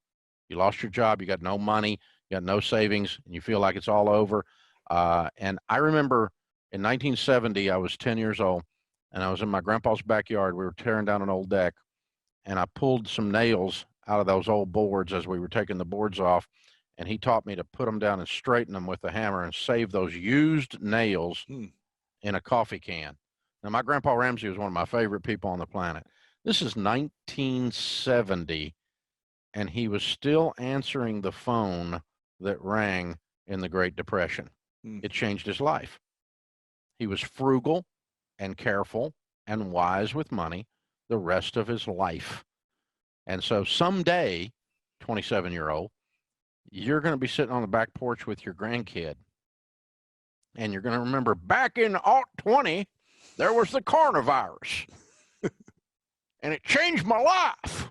You lost your job. You got no money. You got no savings, and you feel like it's all over. And I remember in 1970, I was 10 years old, and I was in my grandpa's backyard. We were tearing down an old deck, and I pulled some nails out of those old boards as we were taking the boards off. And he taught me to put them down and straighten them with a hammer and save those used nails in a coffee can. Now, my grandpa Ramsey was one of my favorite people on the planet. This is 1970, and he was still answering the phone that rang in the Great Depression. It changed his life. He was frugal and careful and wise with money, the rest of his life. And so someday, 27-year-old, you're going to be sitting on the back porch with your grandkid, and you're going to remember back in 2020, there was the coronavirus, and it changed my life,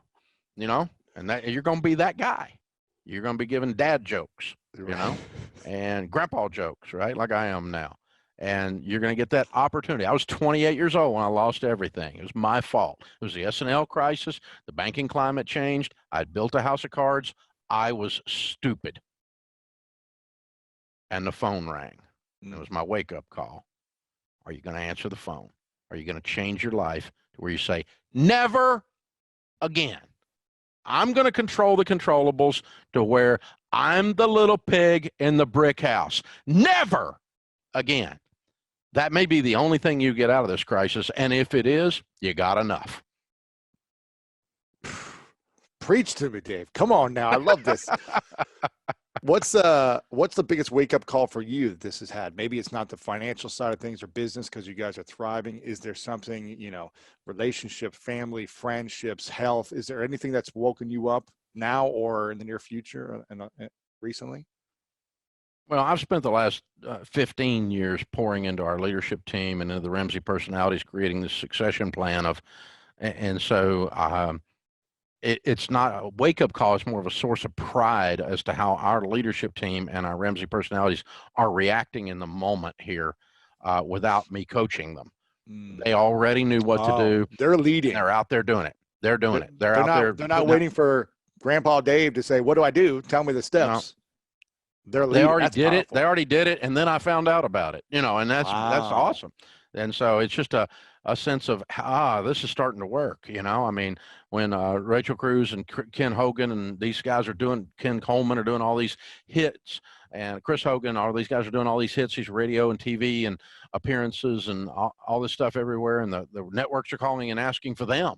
and that you're going to be that guy. You're going to be giving dad jokes, and grandpa jokes, right? Like I am now. And you're going to get that opportunity. I was 28 years old when I lost everything. It was my fault. It was the S&L crisis. The banking climate changed. I'd built a house of cards. I was stupid. And the phone rang. It was my wake-up call. Are you going to answer the phone? Are you going to change your life to where you say, never again? I'm going to control the controllables to where I'm the little pig in the brick house. Never again. That may be the only thing you get out of this crisis. And if it is, you got enough. Preach to me, Dave. Come on now. I love this. What's the biggest wake-up call for you that this has had? Maybe it's not the financial side of things or business because you guys are thriving. Is there something, relationship, family, friendships, health? Is there anything that's woken you up now or in the near future and recently? Well, I've spent the last 15 years pouring into our leadership team and into the Ramsey personalities, creating this succession plan it's not a wake-up call. It's more of a source of pride as to how our leadership team and our Ramsey personalities are reacting in the moment here without me coaching them. They already knew what to do. They're leading. They're out there doing it. They're doing it. They're out there. They're not waiting for Grandpa Dave to say, what do I do? Tell me the steps. They're leading. They already did it. They already did it. And then I found out about it, and that's awesome. And so it's just a sense of, this is starting to work. I mean, when Rachel Cruz and Ken Hogan and these guys Ken Coleman are doing all these hits, and Chris Hogan, all these guys are doing all these hits, these radio and TV and appearances and all this stuff everywhere. And the networks are calling and asking for them,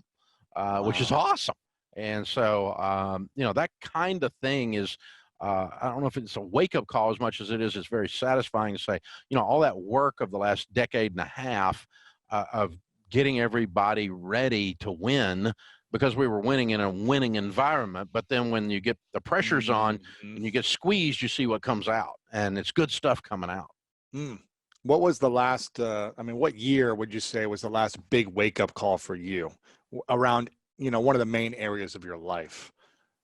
which is awesome. And so, that kind of thing is, I don't know if it's a wake-up call as much as it's very satisfying to say, all that work of the last decade and a half of getting everybody ready to win because we were winning in a winning environment. But then when you get the pressures on and you get squeezed, you see what comes out, and it's good stuff coming out. What was the last, what year would you say was the last big wake-up call for you around, one of the main areas of your life?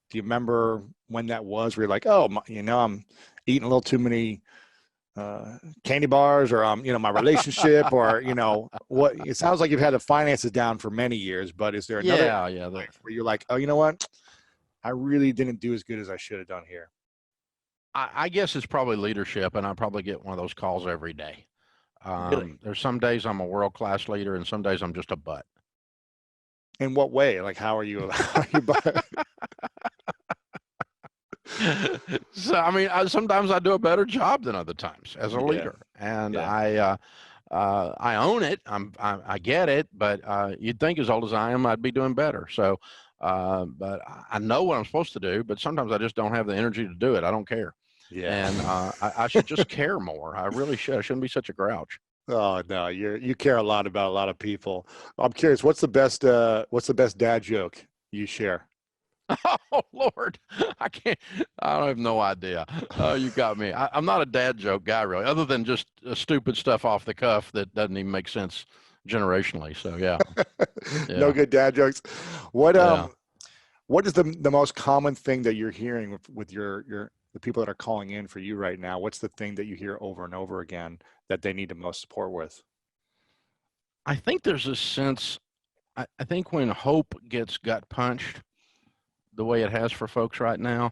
Do you remember when that was? Where you're like, I'm eating a little too many candy bars, or my relationship, or what? It sounds like you've had the finances down for many years, but is there another where you're like, oh, you know what? I really didn't do as good as I should have done here. I guess it's probably leadership, and I probably get one of those calls every day. Really? There's some days I'm a world-class leader, and some days I'm just a butt. In what way? Like, how are you? So, sometimes I do a better job than other times as a leader, and I own it. I get it, but you'd think as old as I am, I'd be doing better. So, but I know what I'm supposed to do, but sometimes I just don't have the energy to do it. I don't care. Yeah. And I should just care more. I really should. I shouldn't be such a grouch. Oh no, you care a lot about a lot of people. I'm curious, what's the best dad joke you share? Oh Lord, I don't have no idea. You got me. I'm not a dad joke guy really, other than just stupid stuff off the cuff that doesn't even make sense generationally. So yeah. No good dad jokes. What is the most common thing that you're hearing with the people that are calling in for you right now? What's the thing that you hear over and over again that they need the most support with? I think there's a sense, I think when hope gets gut punched the way it has for folks right now,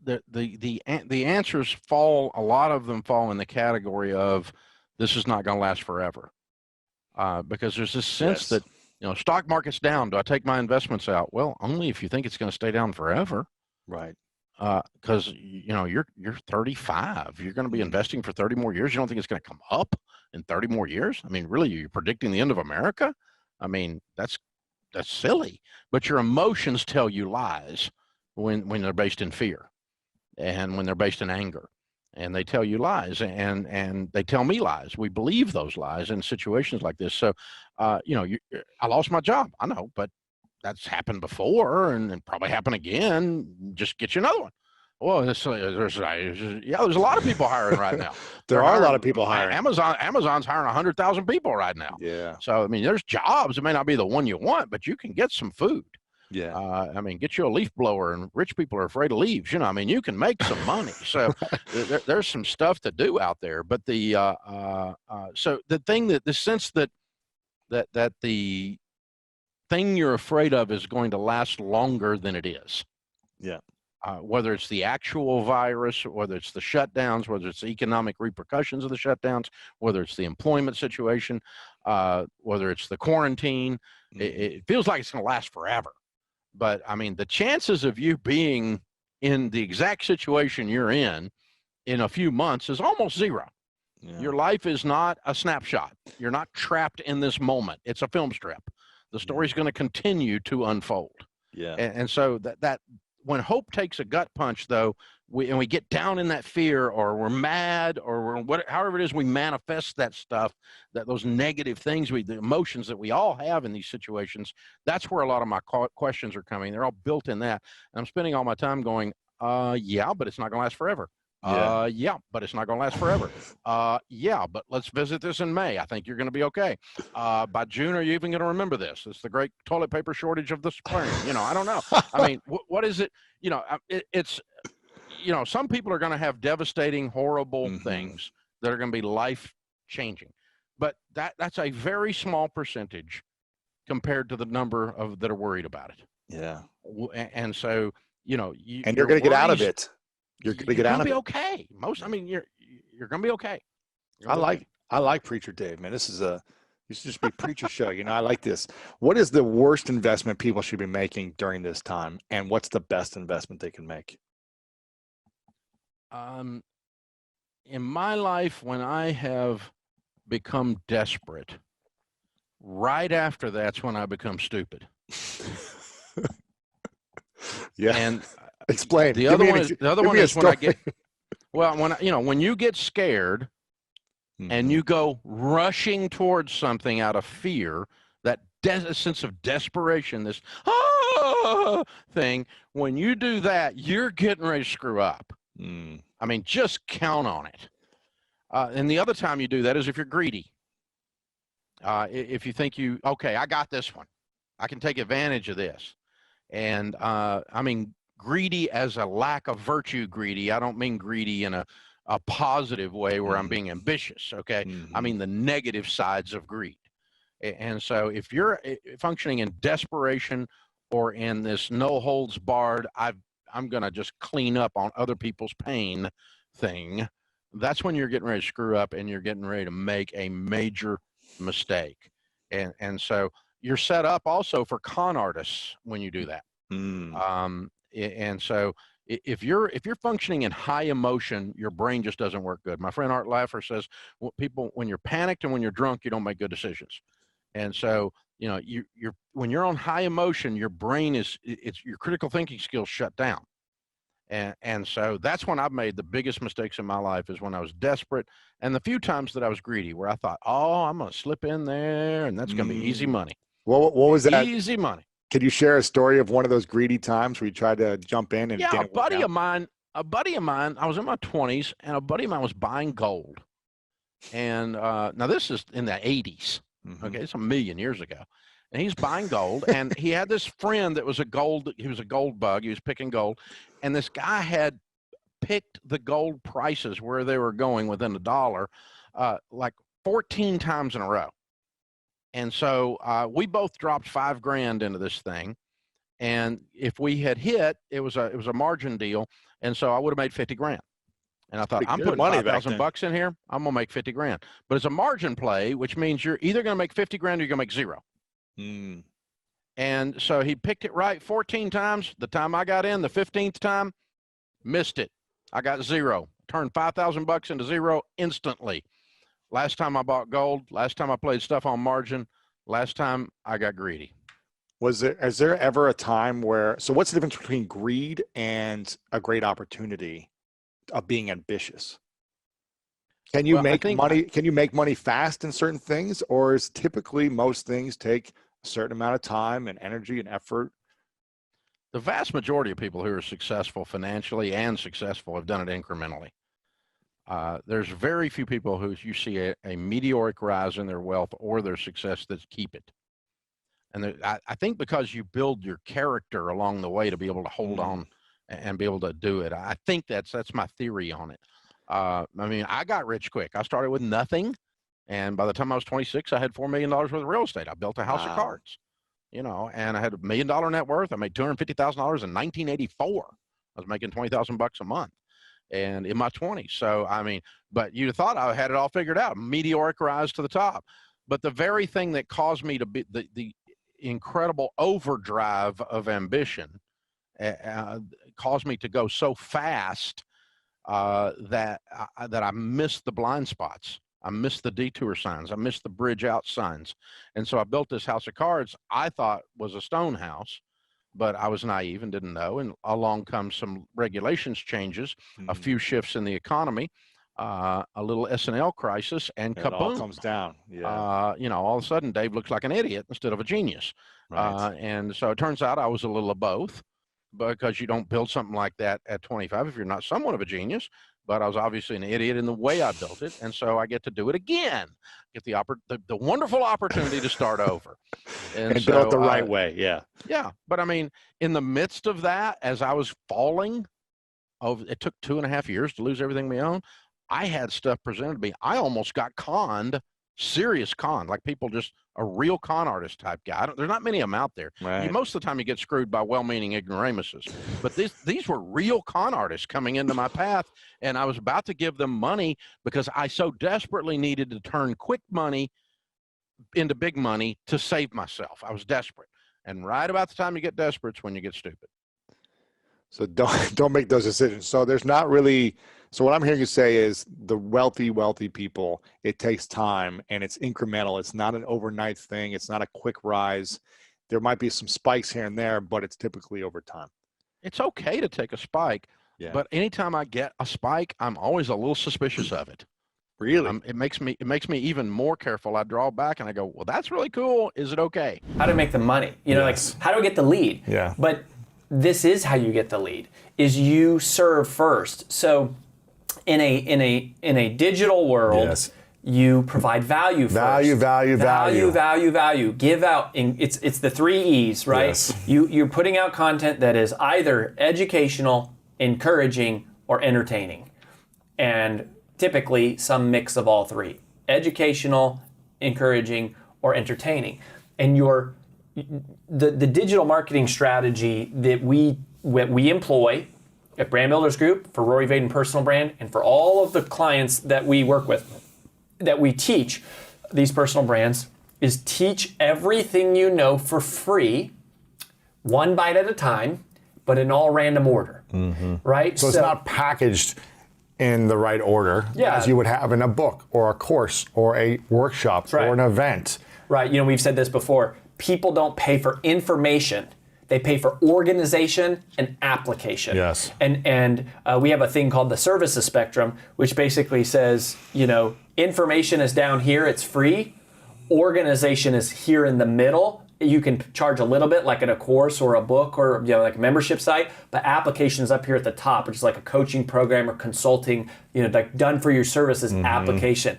the answers fall, a lot of them fall in the category of this is not going to last forever. Because there's this sense that, stock market's down. Do I take my investments out? Well, only if you think it's going to stay down forever. Right. Because you're 35. You're going to be investing for 30 more years. You don't think it's going to come up in 30 more years? I mean, really, you're predicting the end of America? I mean, that's silly. But your emotions tell you lies when they're based in fear and when they're based in anger. and they tell you lies, and they tell me lies. We believe those lies in situations like this. So, I lost my job. I know, but that's happened before, and probably happen again. Just get you another one. Well, there's a lot of people hiring right now. There are a lot of people hiring. Amazon's hiring 100,000 people right now. Yeah. So I mean, there's jobs. It may not be the one you want, but you can get some food. Yeah. I mean, get you a leaf blower, and rich people are afraid of leaves. I mean, you can make some money. So there's some stuff to do out there. But so the thing the sense that the thing you're afraid of is going to last longer than it is. Yeah. Whether it's the actual virus, whether it's the shutdowns, whether it's the economic repercussions of the shutdowns, whether it's the employment situation, whether it's the quarantine, it feels like it's going to last forever. But I mean, the chances of you being in the exact situation you're in a few months is almost zero. Yeah. Your life is not a snapshot. You're not trapped in this moment. It's a film strip. The story's going to continue to unfold. Yeah. And so that when hope takes a gut punch, though, we get down in that fear, or we're mad, or however it is we manifest that stuff, those negative things, the emotions that we all have in these situations, that's where a lot of my questions are coming. They're all built in that. And I'm spending all my time going, yeah, but it's not going to last forever. Yeah, but it's not going to last forever. Yeah, but let's visit this in May. I think you're going to be okay. By June, are you even going to remember this? It's the great toilet paper shortage of the spring. I don't know. I mean, what is it? It's some people are going to have devastating, horrible things that are going to be life-changing. But that's a very small percentage compared to the number that are worried about it. Yeah. And so, and you're going to get out of it. You're going to get out of it. You're going to be okay. I mean, you're going to be okay. I like Preacher Dave, man. This should just be Preacher Show. I like this. What is the worst investment people should be making during this time, and what's the best investment they can make? In my life, when I have become desperate, right after that's when I become stupid. Yeah. And explain. The other one is when I get, when you get scared and you go rushing towards something out of fear, that sense of desperation, this thing, when you do that, you're getting ready to screw up. I mean, just count on it. And the other time you do that is if you're greedy. If you think okay, I got this one. I can take advantage of this. And I mean, greedy as a lack of virtue greedy. I don't mean greedy in a positive way where I'm being ambitious, okay? I mean the negative sides of greed. And so if you're functioning in desperation or in this no holds barred, I'm going to just clean up on other people's pain thing, that's when you're getting ready to screw up and you're getting ready to make a major mistake. And so you're set up also for con artists when you do that. And so if you're functioning in high emotion, your brain just doesn't work good. My friend Art Laffer says, when you're panicked and when you're drunk, you don't make good decisions. And so, when you're on high emotion, your brain your critical thinking skills shut down. And so that's when I've made the biggest mistakes in my life, is when I was desperate, and the few times that I was greedy, where I thought, I'm going to slip in there and that's going to be easy money. What was that? Easy money. Could you share a story of one of those greedy times where you tried to jump in and a buddy of mine, I was in my 20s, and a buddy of mine was buying gold. And now this is in the 80s. Okay, it's a million years ago. And he's buying gold, and he had this friend that was he was a gold bug. He was picking gold. And this guy had picked the gold prices where they were going within $1, like 14 times in a row. And so we both dropped $5,000 into this thing. And if we had hit, it was a margin deal. And so I would have made $50,000. And I thought, I'm putting $5,000 in here. I'm going to make $50,000. But it's a margin play, which means you're either going to make $50,000 or you're going to make zero. And so he picked it right 14 times. The time I got in, the 15th time, missed it. I got zero. Turned $5,000 into zero instantly. Last time I bought gold, last time I played stuff on margin, last time I got greedy. Is there ever a time so what's the difference between greed and a great opportunity of being ambitious? Can you Well, I make think- money? Can you make money fast in certain things, or is typically most things take a certain amount of time and energy and effort? The vast majority of people who are successful financially and successful have done it incrementally. There's very few people who you see a meteoric rise in their wealth or their success that keep it. And I think because you build your character along the way to be able to hold on and be able to do it. I think that's my theory on it. I mean, I got rich quick. I started with nothing, and by the time I was 26, I had $4 million worth of real estate. I built a house of cards, and I had $1 million net worth. I made $250,000 in 1984. I was making $20,000 a month, and in my 20s. So I mean, but you'd have thought I had it all figured out. Meteoric rise to the top. But the very thing that caused me to be the incredible overdrive of ambition caused me to go so fast that I missed the blind spots. I missed the detour signs. I missed the bridge out signs. And so I built this house of cards I thought was a stone house, but I was naive and didn't know. And along comes some regulations changes, a few shifts in the economy, a little S&L crisis, and kaboom. It all comes down. Yeah. All of a sudden Dave looks like an idiot instead of a genius. Right. And so it turns out I was a little of both, because you don't build something like that at 25 if you're not somewhat of a genius. But I was obviously an idiot in the way I built it, and so I get to do it again. Get the wonderful opportunity to start over, And so, build it the right way. Yeah. Yeah, but I mean, in the midst of that, as I was falling, it took 2.5 years to lose everything we own. I had stuff presented to me. I almost got conned, serious con, like people just a real con artist type guy. There's not many of them out there. Right. Most of the time you get screwed by well-meaning ignoramuses. But these were real con artists coming into my path, and I was about to give them money because I so desperately needed to turn quick money into big money to save myself. I was desperate. And right about the time you get desperate is when you get stupid. So don't make those decisions. So there's not really. So what I'm hearing you say is the wealthy people, it takes time and it's incremental. It's not an overnight thing. It's not a quick rise. There might be some spikes here and there, but it's typically over time. It's okay to take a spike, but anytime I get a spike, I'm always a little suspicious of it. Really? It makes me even more careful. I draw back and I go, well, that's really cool. Is it okay? How to make the money? Like how do I get the lead? Yeah. But this is how you get the lead: is you serve first. So in a digital world, Yes. you provide value first. Value. Give out. It's the 3 E's, right? Yes. You're putting out content that is either educational, encouraging, or entertaining, and typically some mix of all three: educational, encouraging, or entertaining. And the digital marketing strategy that we employ at Brand Builders Group for Rory Vaden Personal Brand, and for all of the clients that we work with, that we teach these personal brands, is teach everything you know for free, one bite at a time, but in all random order, right? So it's not packaged in the right order as you would have in a book or a course or a workshop or an event. Right, we've said this before. People don't pay for information. They pay for organization and application. Yes. And we have a thing called the services spectrum, which basically says, information is down here, it's free. Organization is here in the middle. You can charge a little bit, like in a course or a book or like a membership site, but application is up here at the top, which is like a coaching program or consulting, like done for your services application.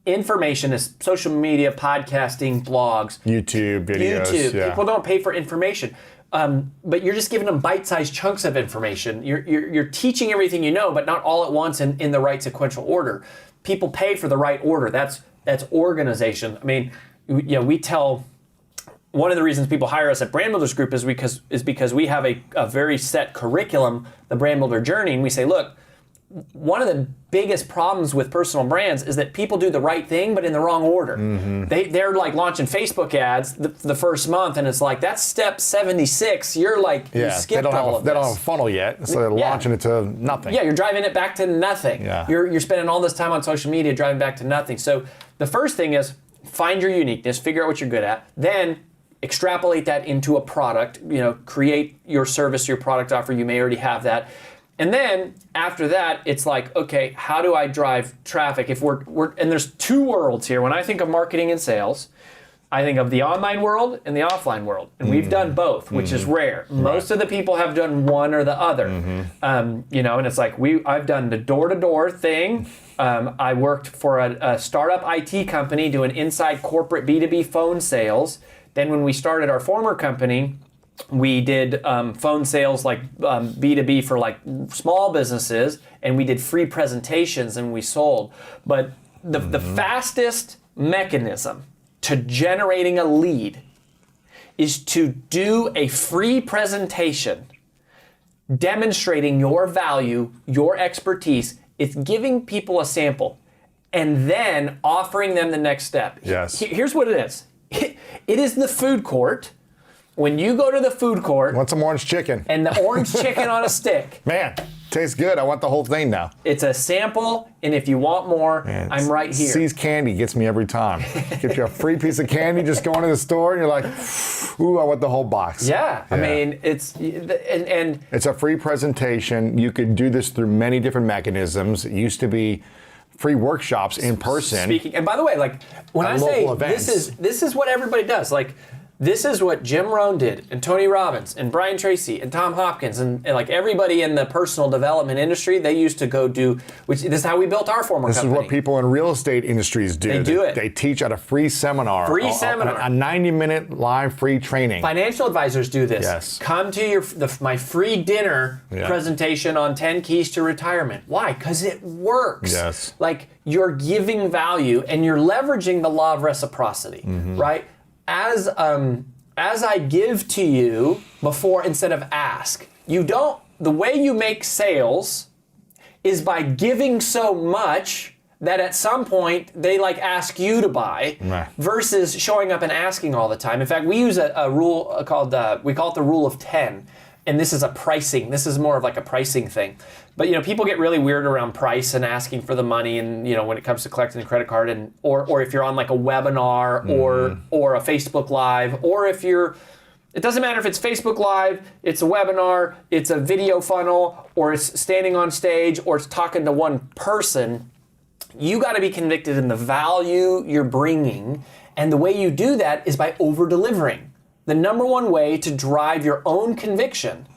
Information is social media, podcasting, blogs, YouTube videos. Yeah. People don't pay for information, but you're just giving them bite-sized chunks of information. You're teaching everything you know, but not all at once in the right sequential order. People pay for the right order. That's organization. I mean, we tell. One of the reasons people hire us at Brand Builders Group is because we have a very set curriculum, the Brand Builder Journey, and we say, look, one of the biggest problems with personal brands is that people do the right thing, but in the wrong order. They're like launching Facebook ads the first month, and it's like, that's step 76. You're like, you skipped all of this. They don't have a funnel yet, so they're launching it to nothing. Yeah, you're driving it back to nothing. Yeah. You're spending all this time on social media driving back to nothing. So the first thing is find your uniqueness, figure out what you're good at, then extrapolate that into a product, create your service, your product offer. You may already have that. And then after that, it's like, okay, how do I drive traffic? If we're and there's two worlds here. When I think of marketing and sales, I think of the online world and the offline world, and we've done both, which is rare. Most of the people have done one or the other, you know. And it's like I've done the door-to-door thing. I worked for a startup IT company doing inside corporate B2B phone sales. Then when we started our former company, we did phone sales like B2B for like small businesses, and we did free presentations and we sold. But the fastest mechanism to generating a lead is to do a free presentation demonstrating your value, your expertise. It's giving people a sample and then offering them the next step. Yes. Here's what it is. It is the food court. When you go to the food court, Want some orange chicken? and the orange chicken on a stick, Man, tastes good. I want the whole thing now. it's a sample, and if you want more, Man, I'm right here. C's Candy gets me every time. Get you a free piece of candy, just go into the store, and you're like, ooh, I want the whole box. Yeah, I mean, and It's a free presentation. You could do this through many different mechanisms. It used to be free workshops in person. speaking. And by the way, like when At I say local events. this is what everybody does. Like this is what Jim Rohn did, and Tony Robbins, and Brian Tracy, and Tom Hopkins, and like everybody in the personal development industry. They used to go do. This is how we built our former This company. is what people in real estate industries do. They do it. They teach at a free seminar. Free seminar. A 90-minute live free training. Financial advisors do this. Yes. Come to my free dinner Yeah. presentation on 10 keys to retirement. Why? Because it works. Yes. Like you're giving value and you're leveraging the law of reciprocity, right? As I give to you before instead of ask. The way you make sales is by giving so much that at some point they like ask you to buy versus showing up and asking all the time. In fact, we use a rule called, we call it the rule of 10. And this is this is more of like a pricing thing. But you know, people get really weird around price and asking for the money, and you know, when it comes to collecting the credit card, and or if you're on like a webinar or a Facebook Live, or if it doesn't matter if it's Facebook Live, it's a webinar, it's a video funnel, or it's standing on stage, or it's talking to one person. You got to be convicted in the value you're bringing, and the way you do that is by over-delivering. The number one way to drive your own conviction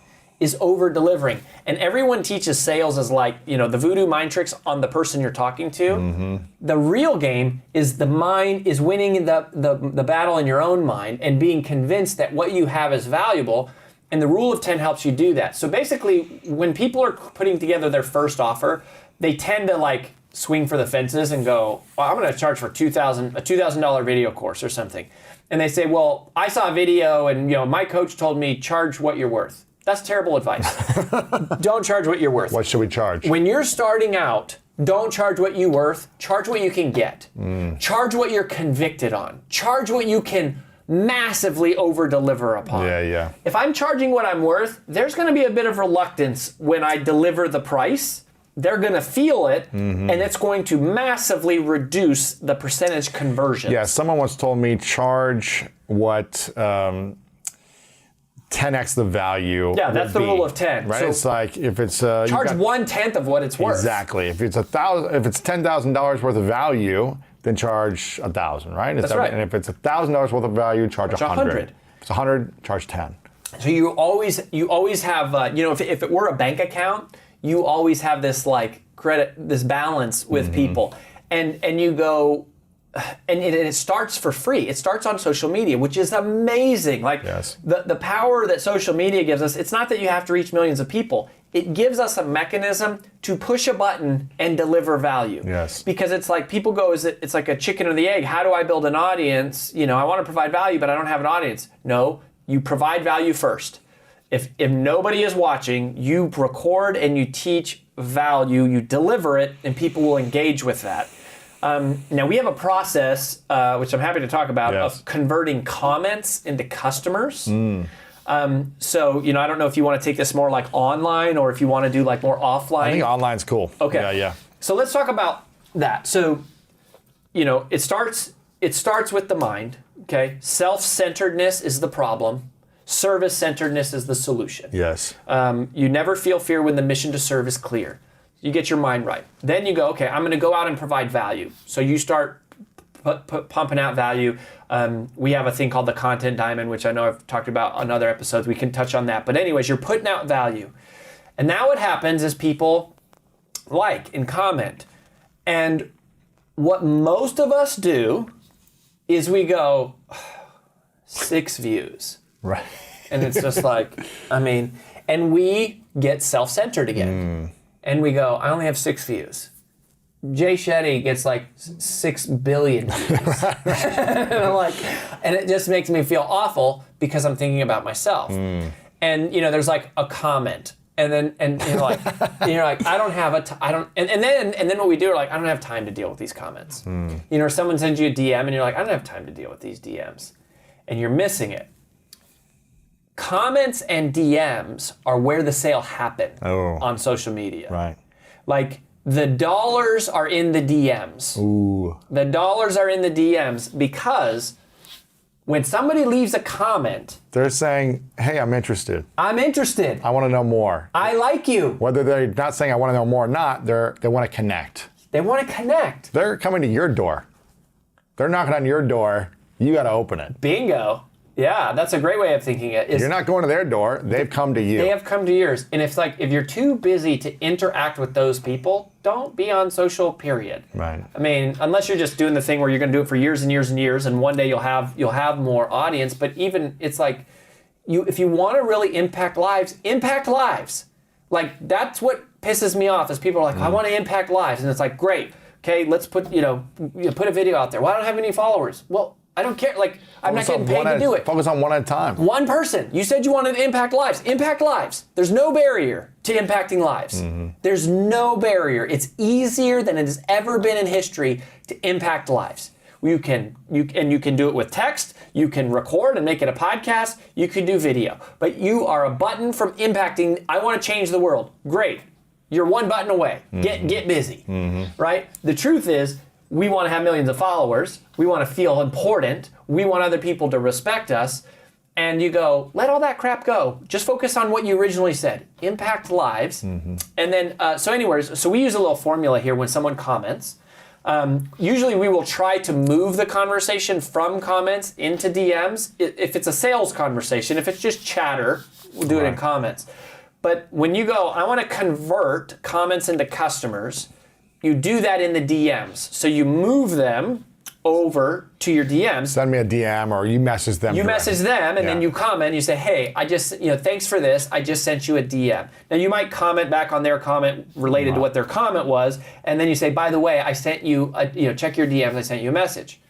is over-delivering. And everyone teaches sales as like, you know, the voodoo mind tricks on the person you're talking to. The real game is the mind is winning the battle in your own mind and being convinced that what you have is valuable. And the rule of 10 helps you do that. So basically, when people are putting together their first offer, they tend to like swing for the fences and go, well, I'm going to charge for a $2,000 video course or something. And they say, well, I saw a video and you know my coach told me charge what you're worth. That's terrible advice. Don't charge what you're worth. What should we charge? When you're starting out, don't charge what you're worth. Charge what you can get. Charge what you're convicted on. Charge what you can massively over-deliver upon. Yeah. If I'm charging what I'm worth, there's going to be a bit of reluctance when I deliver the price. They're going to feel it, and it's going to massively reduce the percentage conversion. Yeah, someone once told me charge what 10x the value. Yeah, that's the rule of 10. Right? So it's like if it's charge 1/10 of what it's worth. Exactly. If it's $10,000 worth of value, then charge 1,000. Right? That's right. And if it's $1,000 worth of value, charge 100. If it's 100, charge 10. So you always have you know, if it were a bank account, you always have this like this balance with people, and you go. And it starts for free. It starts on social media, which is amazing. Like the power that social media gives us, it's not that you have to reach millions of people. It gives us a mechanism to push a button and deliver value. Yes. Because it's like people go, it's like a chicken or the egg. How do I build an audience? You know, I want to provide value, but I don't have an audience. No, you provide value first. If nobody is watching, you record and you teach value, you deliver it, and people will engage with that. Now we have a process, which I'm happy to talk about, of converting comments into customers. So, you know, I don't know if you want to take this more like online or if you want to do like more offline. I think online's cool. Okay. Yeah. So let's talk about that. So, you know, it starts with the mind. Okay. Self-centeredness is the problem. Service-centeredness is the solution. Yes. You never feel fear when the mission to serve is clear. You get your mind right. Then you go, okay, I'm going to go out and provide value. So you start pumping out value. We have a thing called the content diamond, which I know I've talked about on other episodes. We can touch on that. But anyways, you're putting out value. And now what happens is people like and comment. And what most of us do is we go, 6 views. Right. And it's just like, and we get self-centered again. And we go, I only have 6 views. Jay Shetty gets like 6 billion views. And I'm like, and it just makes me feel awful because I'm thinking about myself. And there's like a comment. And then you're like, I don't have and then what we do are like, I don't have time to deal with these comments. Someone sends you a DM and you're like, I don't have time to deal with these DMs. And you're missing it. Comments and DMs are where the sale happened on social media. Right. Like the dollars are in the DMs. Ooh. The dollars are in the DMs because when somebody leaves a comment, they're saying, hey, I'm interested. I'm interested. I want to know more. I like you. Whether they're not saying I want to know more or not, they want to connect. They want to connect. They're coming to your door. They're knocking on your door. You got to open it. Bingo. Yeah, that's a great way of thinking it. You're not going to their door. They've come to you. They have come to yours. And if you're too busy to interact with those people, don't be on social, period. Right. Unless you're just doing the thing where you're going to do it for years and years and years, and one day you'll have more audience. But even it's like, if you want to really impact lives. Like that's what pisses me off is people are like, I want to impact lives, and it's like, great, okay, let's put put a video out there. Well, I don't have any followers. Well, I don't care. Like, I'm not getting paid to do it. Focus on one at a time. One person. You said you wanted to impact lives. Impact lives. There's no barrier to impacting lives. There's no barrier. It's easier than it has ever been in history to impact lives. You can do it with text. You can record and make it a podcast. You can do video. But you are a button from impacting. I want to change the world. Great. You're one button away. Get busy. Right? The truth is, we want to have millions of followers. We want to feel important. We want other people to respect us. And you go, let all that crap go. Just focus on what you originally said. Impact lives. And then, so we use a little formula here when someone comments. Usually we will try to move the conversation from comments into DMs. If it's a sales conversation, if it's just chatter, we'll do it in comments. But when you go, I want to convert comments into customers, you do that in the DMs. So you move them over to your DMs. Send me a DM or you message them. You message them and then you comment. You say, hey, I just, thanks for this. I just sent you a DM. Now you might comment back on their comment related to what their comment was. And then you say, by the way, I sent you, check your DMs. I sent you a message.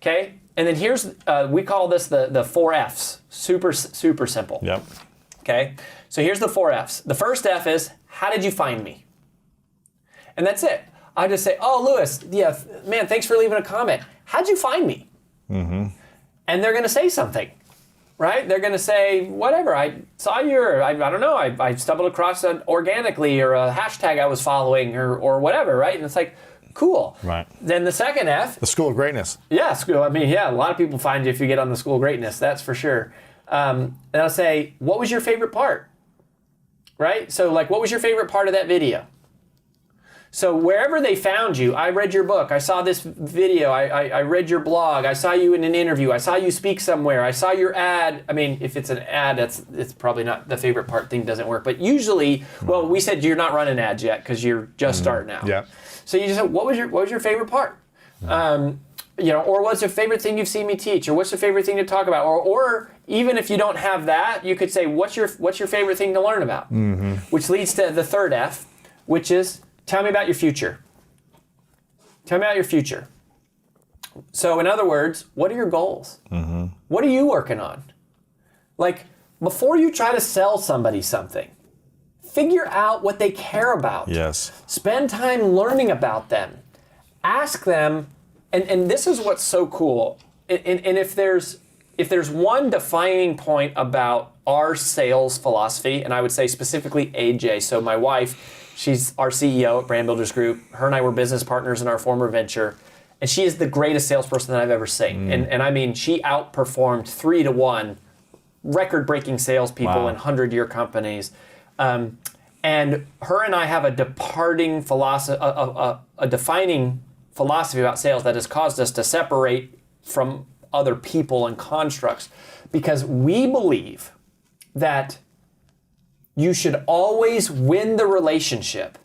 Okay. And then here's, we call this the 4 Fs. Super, super simple. Yep. Okay. So here's the 4 Fs. The first F is, how did you find me? And that's it. I just say, oh, Lewis, yeah, man, thanks for leaving a comment. How'd you find me? And they're going to say something, right? They're going to say, whatever, I saw you, or I don't know, I stumbled across it organically, or a hashtag I was following, or whatever, right? And it's like, cool. Right. Then the second F. The School of Greatness. Yeah, school. A lot of people find you if you get on the School of Greatness, that's for sure. And I'll say, what was your favorite part? Right? So, what was your favorite part of that video? So wherever they found you, I read your book, I saw this video, I read your blog, I saw you in an interview, I saw you speak somewhere, I saw your ad. If it's an ad, it's probably not the favorite part thing doesn't work. But usually, well, we said you're not running ads yet because you're just starting out. Yeah. So you just said, what was your favorite part? Or what's your favorite thing you've seen me teach, or what's your favorite thing to talk about, or even if you don't have that, you could say, what's your favorite thing to learn about? Which leads to the third F, which is, tell me about your future. Tell me about your future. So in other words, what are your goals? What are you working on? Before you try to sell somebody something, figure out what they care about. Yes. Spend time learning about them. Ask them, and this is what's so cool. And if there's one defining point about our sales philosophy, and I would say specifically AJ, so my wife, she's our CEO at Brand Builders Group. Her and I were business partners in our former venture. And she is the greatest salesperson that I've ever seen. And she outperformed 3-to-1 record-breaking salespeople in 100-year companies. And her and I have a defining philosophy about sales that has caused us to separate from other people and constructs, because we believe that you should always win the relationship,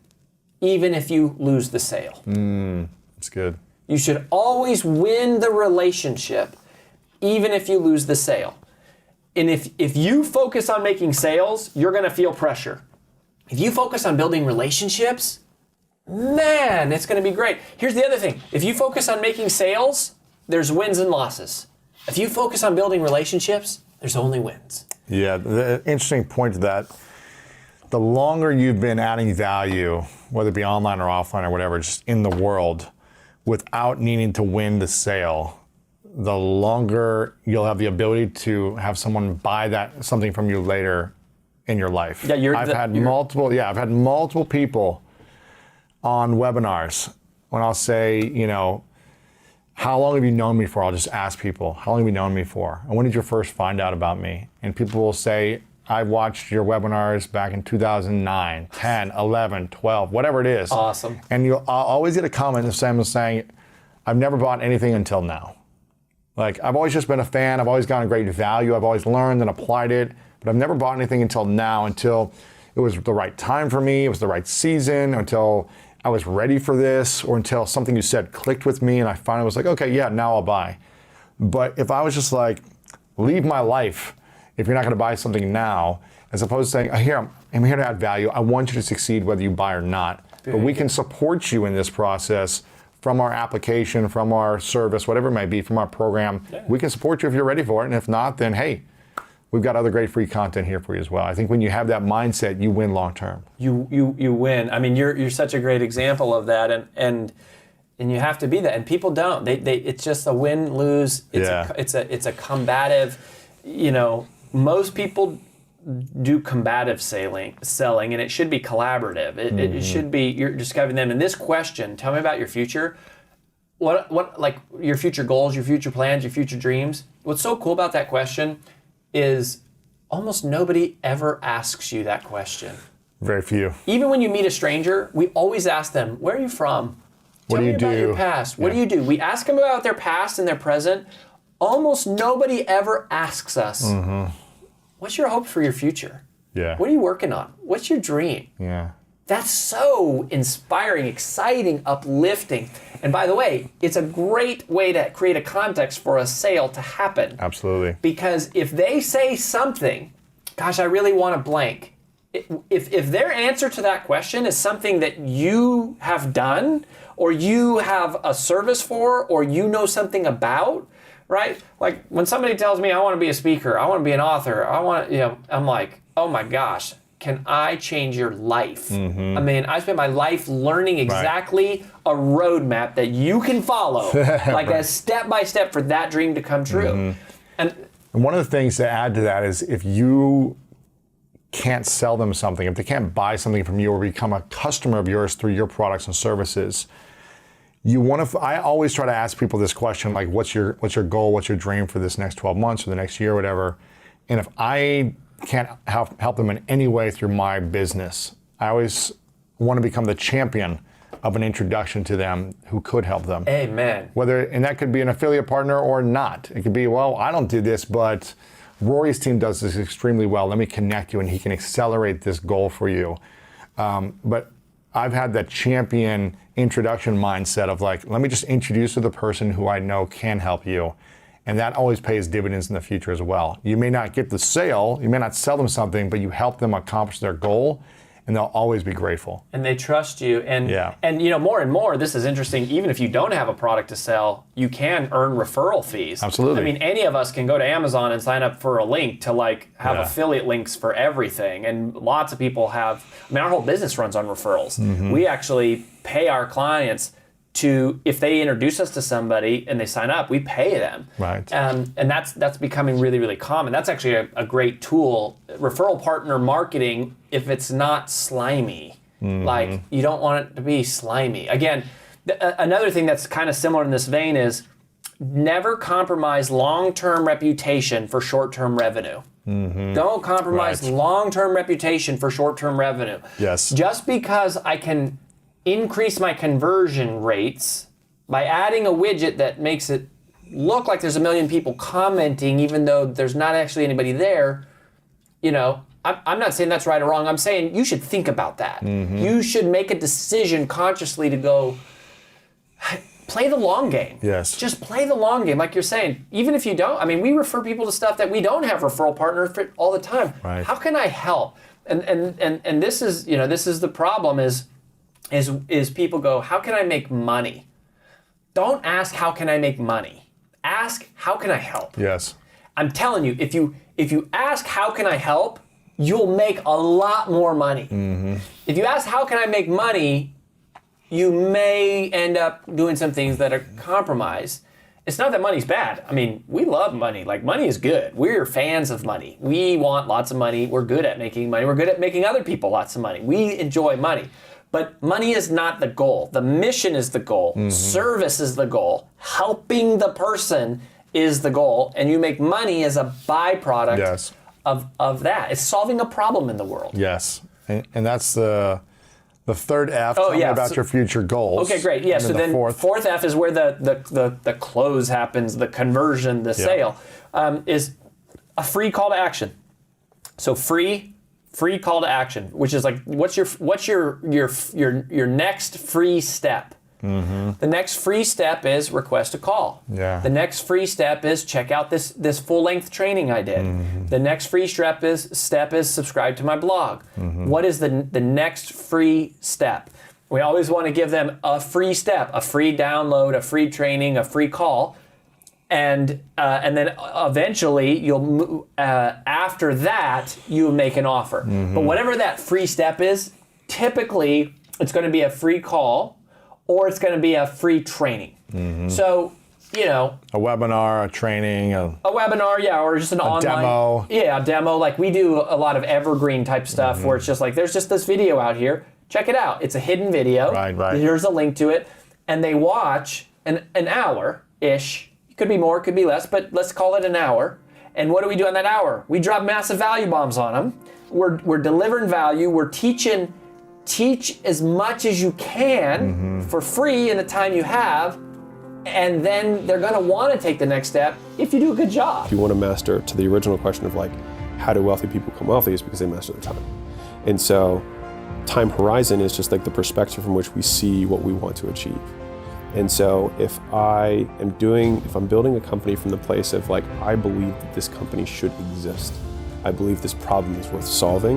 even if you lose the sale. That's good. You should always win the relationship, even if you lose the sale. And if you focus on making sales, you're going to feel pressure. If you focus on building relationships, man, it's going to be great. Here's the other thing. If you focus on making sales, there's wins and losses. If you focus on building relationships, there's only wins. Yeah, the interesting point to that, the longer you've been adding value, whether it be online or offline or whatever, just in the world, without needing to win the sale, the longer you'll have the ability to have someone buy something from you later in your life. Yeah, I've had multiple people on webinars when I'll say, how long have you known me for? I'll just ask people, how long have you known me for? And when did you first find out about me? And people will say, I watched your webinars back in 2009, 10, 11, 12, whatever it is. Awesome. And I'll always get a comment of someone saying, I've never bought anything until now. Like, I've always just been a fan. I've always gotten great value. I've always learned and applied it, but I've never bought anything until now, until it was the right time for me, it was the right season, until I was ready for this, or until something you said clicked with me and I finally was like, okay, yeah, now I'll buy. But if I was just like, leave my life if you're not going to buy something now, as opposed to saying, I'm here to add value. I want you to succeed whether you buy or not. But we can support you in this process from our application, from our service, whatever it may be, from our program. Yeah. We can support you if you're ready for it. And if not, then hey, we've got other great free content here for you as well. I think when you have that mindset, you win long term. You win. I mean, you're such a great example of that, and you have to be that. And people don't. They it's just a win lose. It's a combative. Most people do combative selling, and it should be collaborative. It should be, you're describing them in this question. Tell me about your future. What like your future goals, your future plans, your future dreams. What's so cool about that question is almost nobody ever asks you that question. Very few. Even when you meet a stranger, we always ask them, where are you from? Tell me about your past. What do you do? We ask them about their past and their present. Almost nobody ever asks us, what's your hope for your future? Yeah. What are you working on? What's your dream? Yeah. That's so inspiring, exciting, uplifting. And by the way, it's a great way to create a context for a sale to happen. Absolutely. Because if they say something, gosh, I really want a blank. If their answer to that question is something that you have done, or you have a service for, or you know something about, right? Like when somebody tells me I want to be a speaker, I want to be an author, I'm like, oh my gosh, can I change your life? I mean, I spent my life learning exactly a roadmap that you can follow, like a step-by-step for that dream to come true. And one of the things to add to that is if you can't sell them something, if they can't buy something from you or become a customer of yours through your products and services, I always try to ask people this question, like, what's your goal, what's your dream for this next 12 months or the next year or whatever. And if I can't help them in any way through my business, I always want to become the champion of an introduction to them who could help them. Amen. And that could be an affiliate partner or not. It could be, well, I don't do this, but Rory's team does this extremely well. Let me connect you and he can accelerate this goal for you. But I've had that champion introduction mindset of like, let me just introduce you to the person who I know can help you. And that always pays dividends in the future as well. You may not get the sale, you may not sell them something, but you help them accomplish their goal, and they'll always be grateful. And they trust you. And more and more, this is interesting, even if you don't have a product to sell, you can earn referral fees. Absolutely. I mean, any of us can go to Amazon and sign up for a link to have affiliate links for everything. And lots of people have, our whole business runs on referrals. We actually pay our clients if they introduce us to somebody and they sign up, we pay them. Right. And that's becoming really, really common. That's actually a great tool. Referral partner marketing, if it's not slimy, like you don't want it to be slimy. Again, another thing that's kind of similar in this vein is never compromise long-term reputation for short-term revenue. Don't compromise Right. long-term reputation for short-term revenue. Yes. Just because I can increase my conversion rates by adding a widget that makes it look like there's a million people commenting, even though there's not actually anybody there, you know, I'm not saying that's right or wrong. I'm saying you should think about that. You should make a decision consciously to go, play the long game. Yes. Just play the long game, like you're saying. Even if you don't, I mean, we refer people to stuff that we don't have referral partners for all the time. Right. How can I help? And this is, you know, this is the problem is people go, how can I make money? Don't ask how can I make money. Ask how can I help? Yes. I'm telling you, if you ask how can I help, you'll make a lot more money. If you ask how can I make money, you may end up doing some things that are compromised. It's not that money's bad. I mean, we love money. Like, money is good. We're fans of money. We want lots of money. We're good at making money. We're good at making other people lots of money. We enjoy money. But money is not the goal. The mission is the goal. Service is the goal. Helping the person is the goal. And you make money as a byproduct Yes. of that. It's solving a problem in the world. Yes. And that's the third F. Oh, Tell me yeah. about So- your future goals. Okay, great. Yeah, And so then the fourth F is where the close happens, the conversion, the sale, is a free call to action. So free call to action, which is like, what's your next free step? The next free step is request a call. Yeah. The next free step is check out this full-length training I did. The next free step is subscribe to my blog. What is the next free step? We always want to give them a free step, a free download, a free training, a free call, and then eventually you'll after that you make an offer. But whatever that free step is, typically it's going to be a free call or it's going to be a free training. So, you know, A webinar, a training, a webinar, yeah, or just an online demo. Yeah, a demo. Like, we do a lot of evergreen type stuff where it's just like, there's just this video out here. Check it out. It's a hidden video. Right. Here's a link to it, and they watch an hour-ish. It could be more, it could be less, but let's call it an hour. And what do we do in that hour? We drop massive value bombs on them. We're delivering value. We're teach as much as you can for free in the time you have, and then they're going to want to take the next step if you do a good job. If you want to master, to the original question of like, how do wealthy people become wealthy, is because they master their time. And so time horizon is just like the perspective from which we see what we want to achieve. And so if I'm building a company from the place of like, I believe that this company should exist. I believe this problem is worth solving.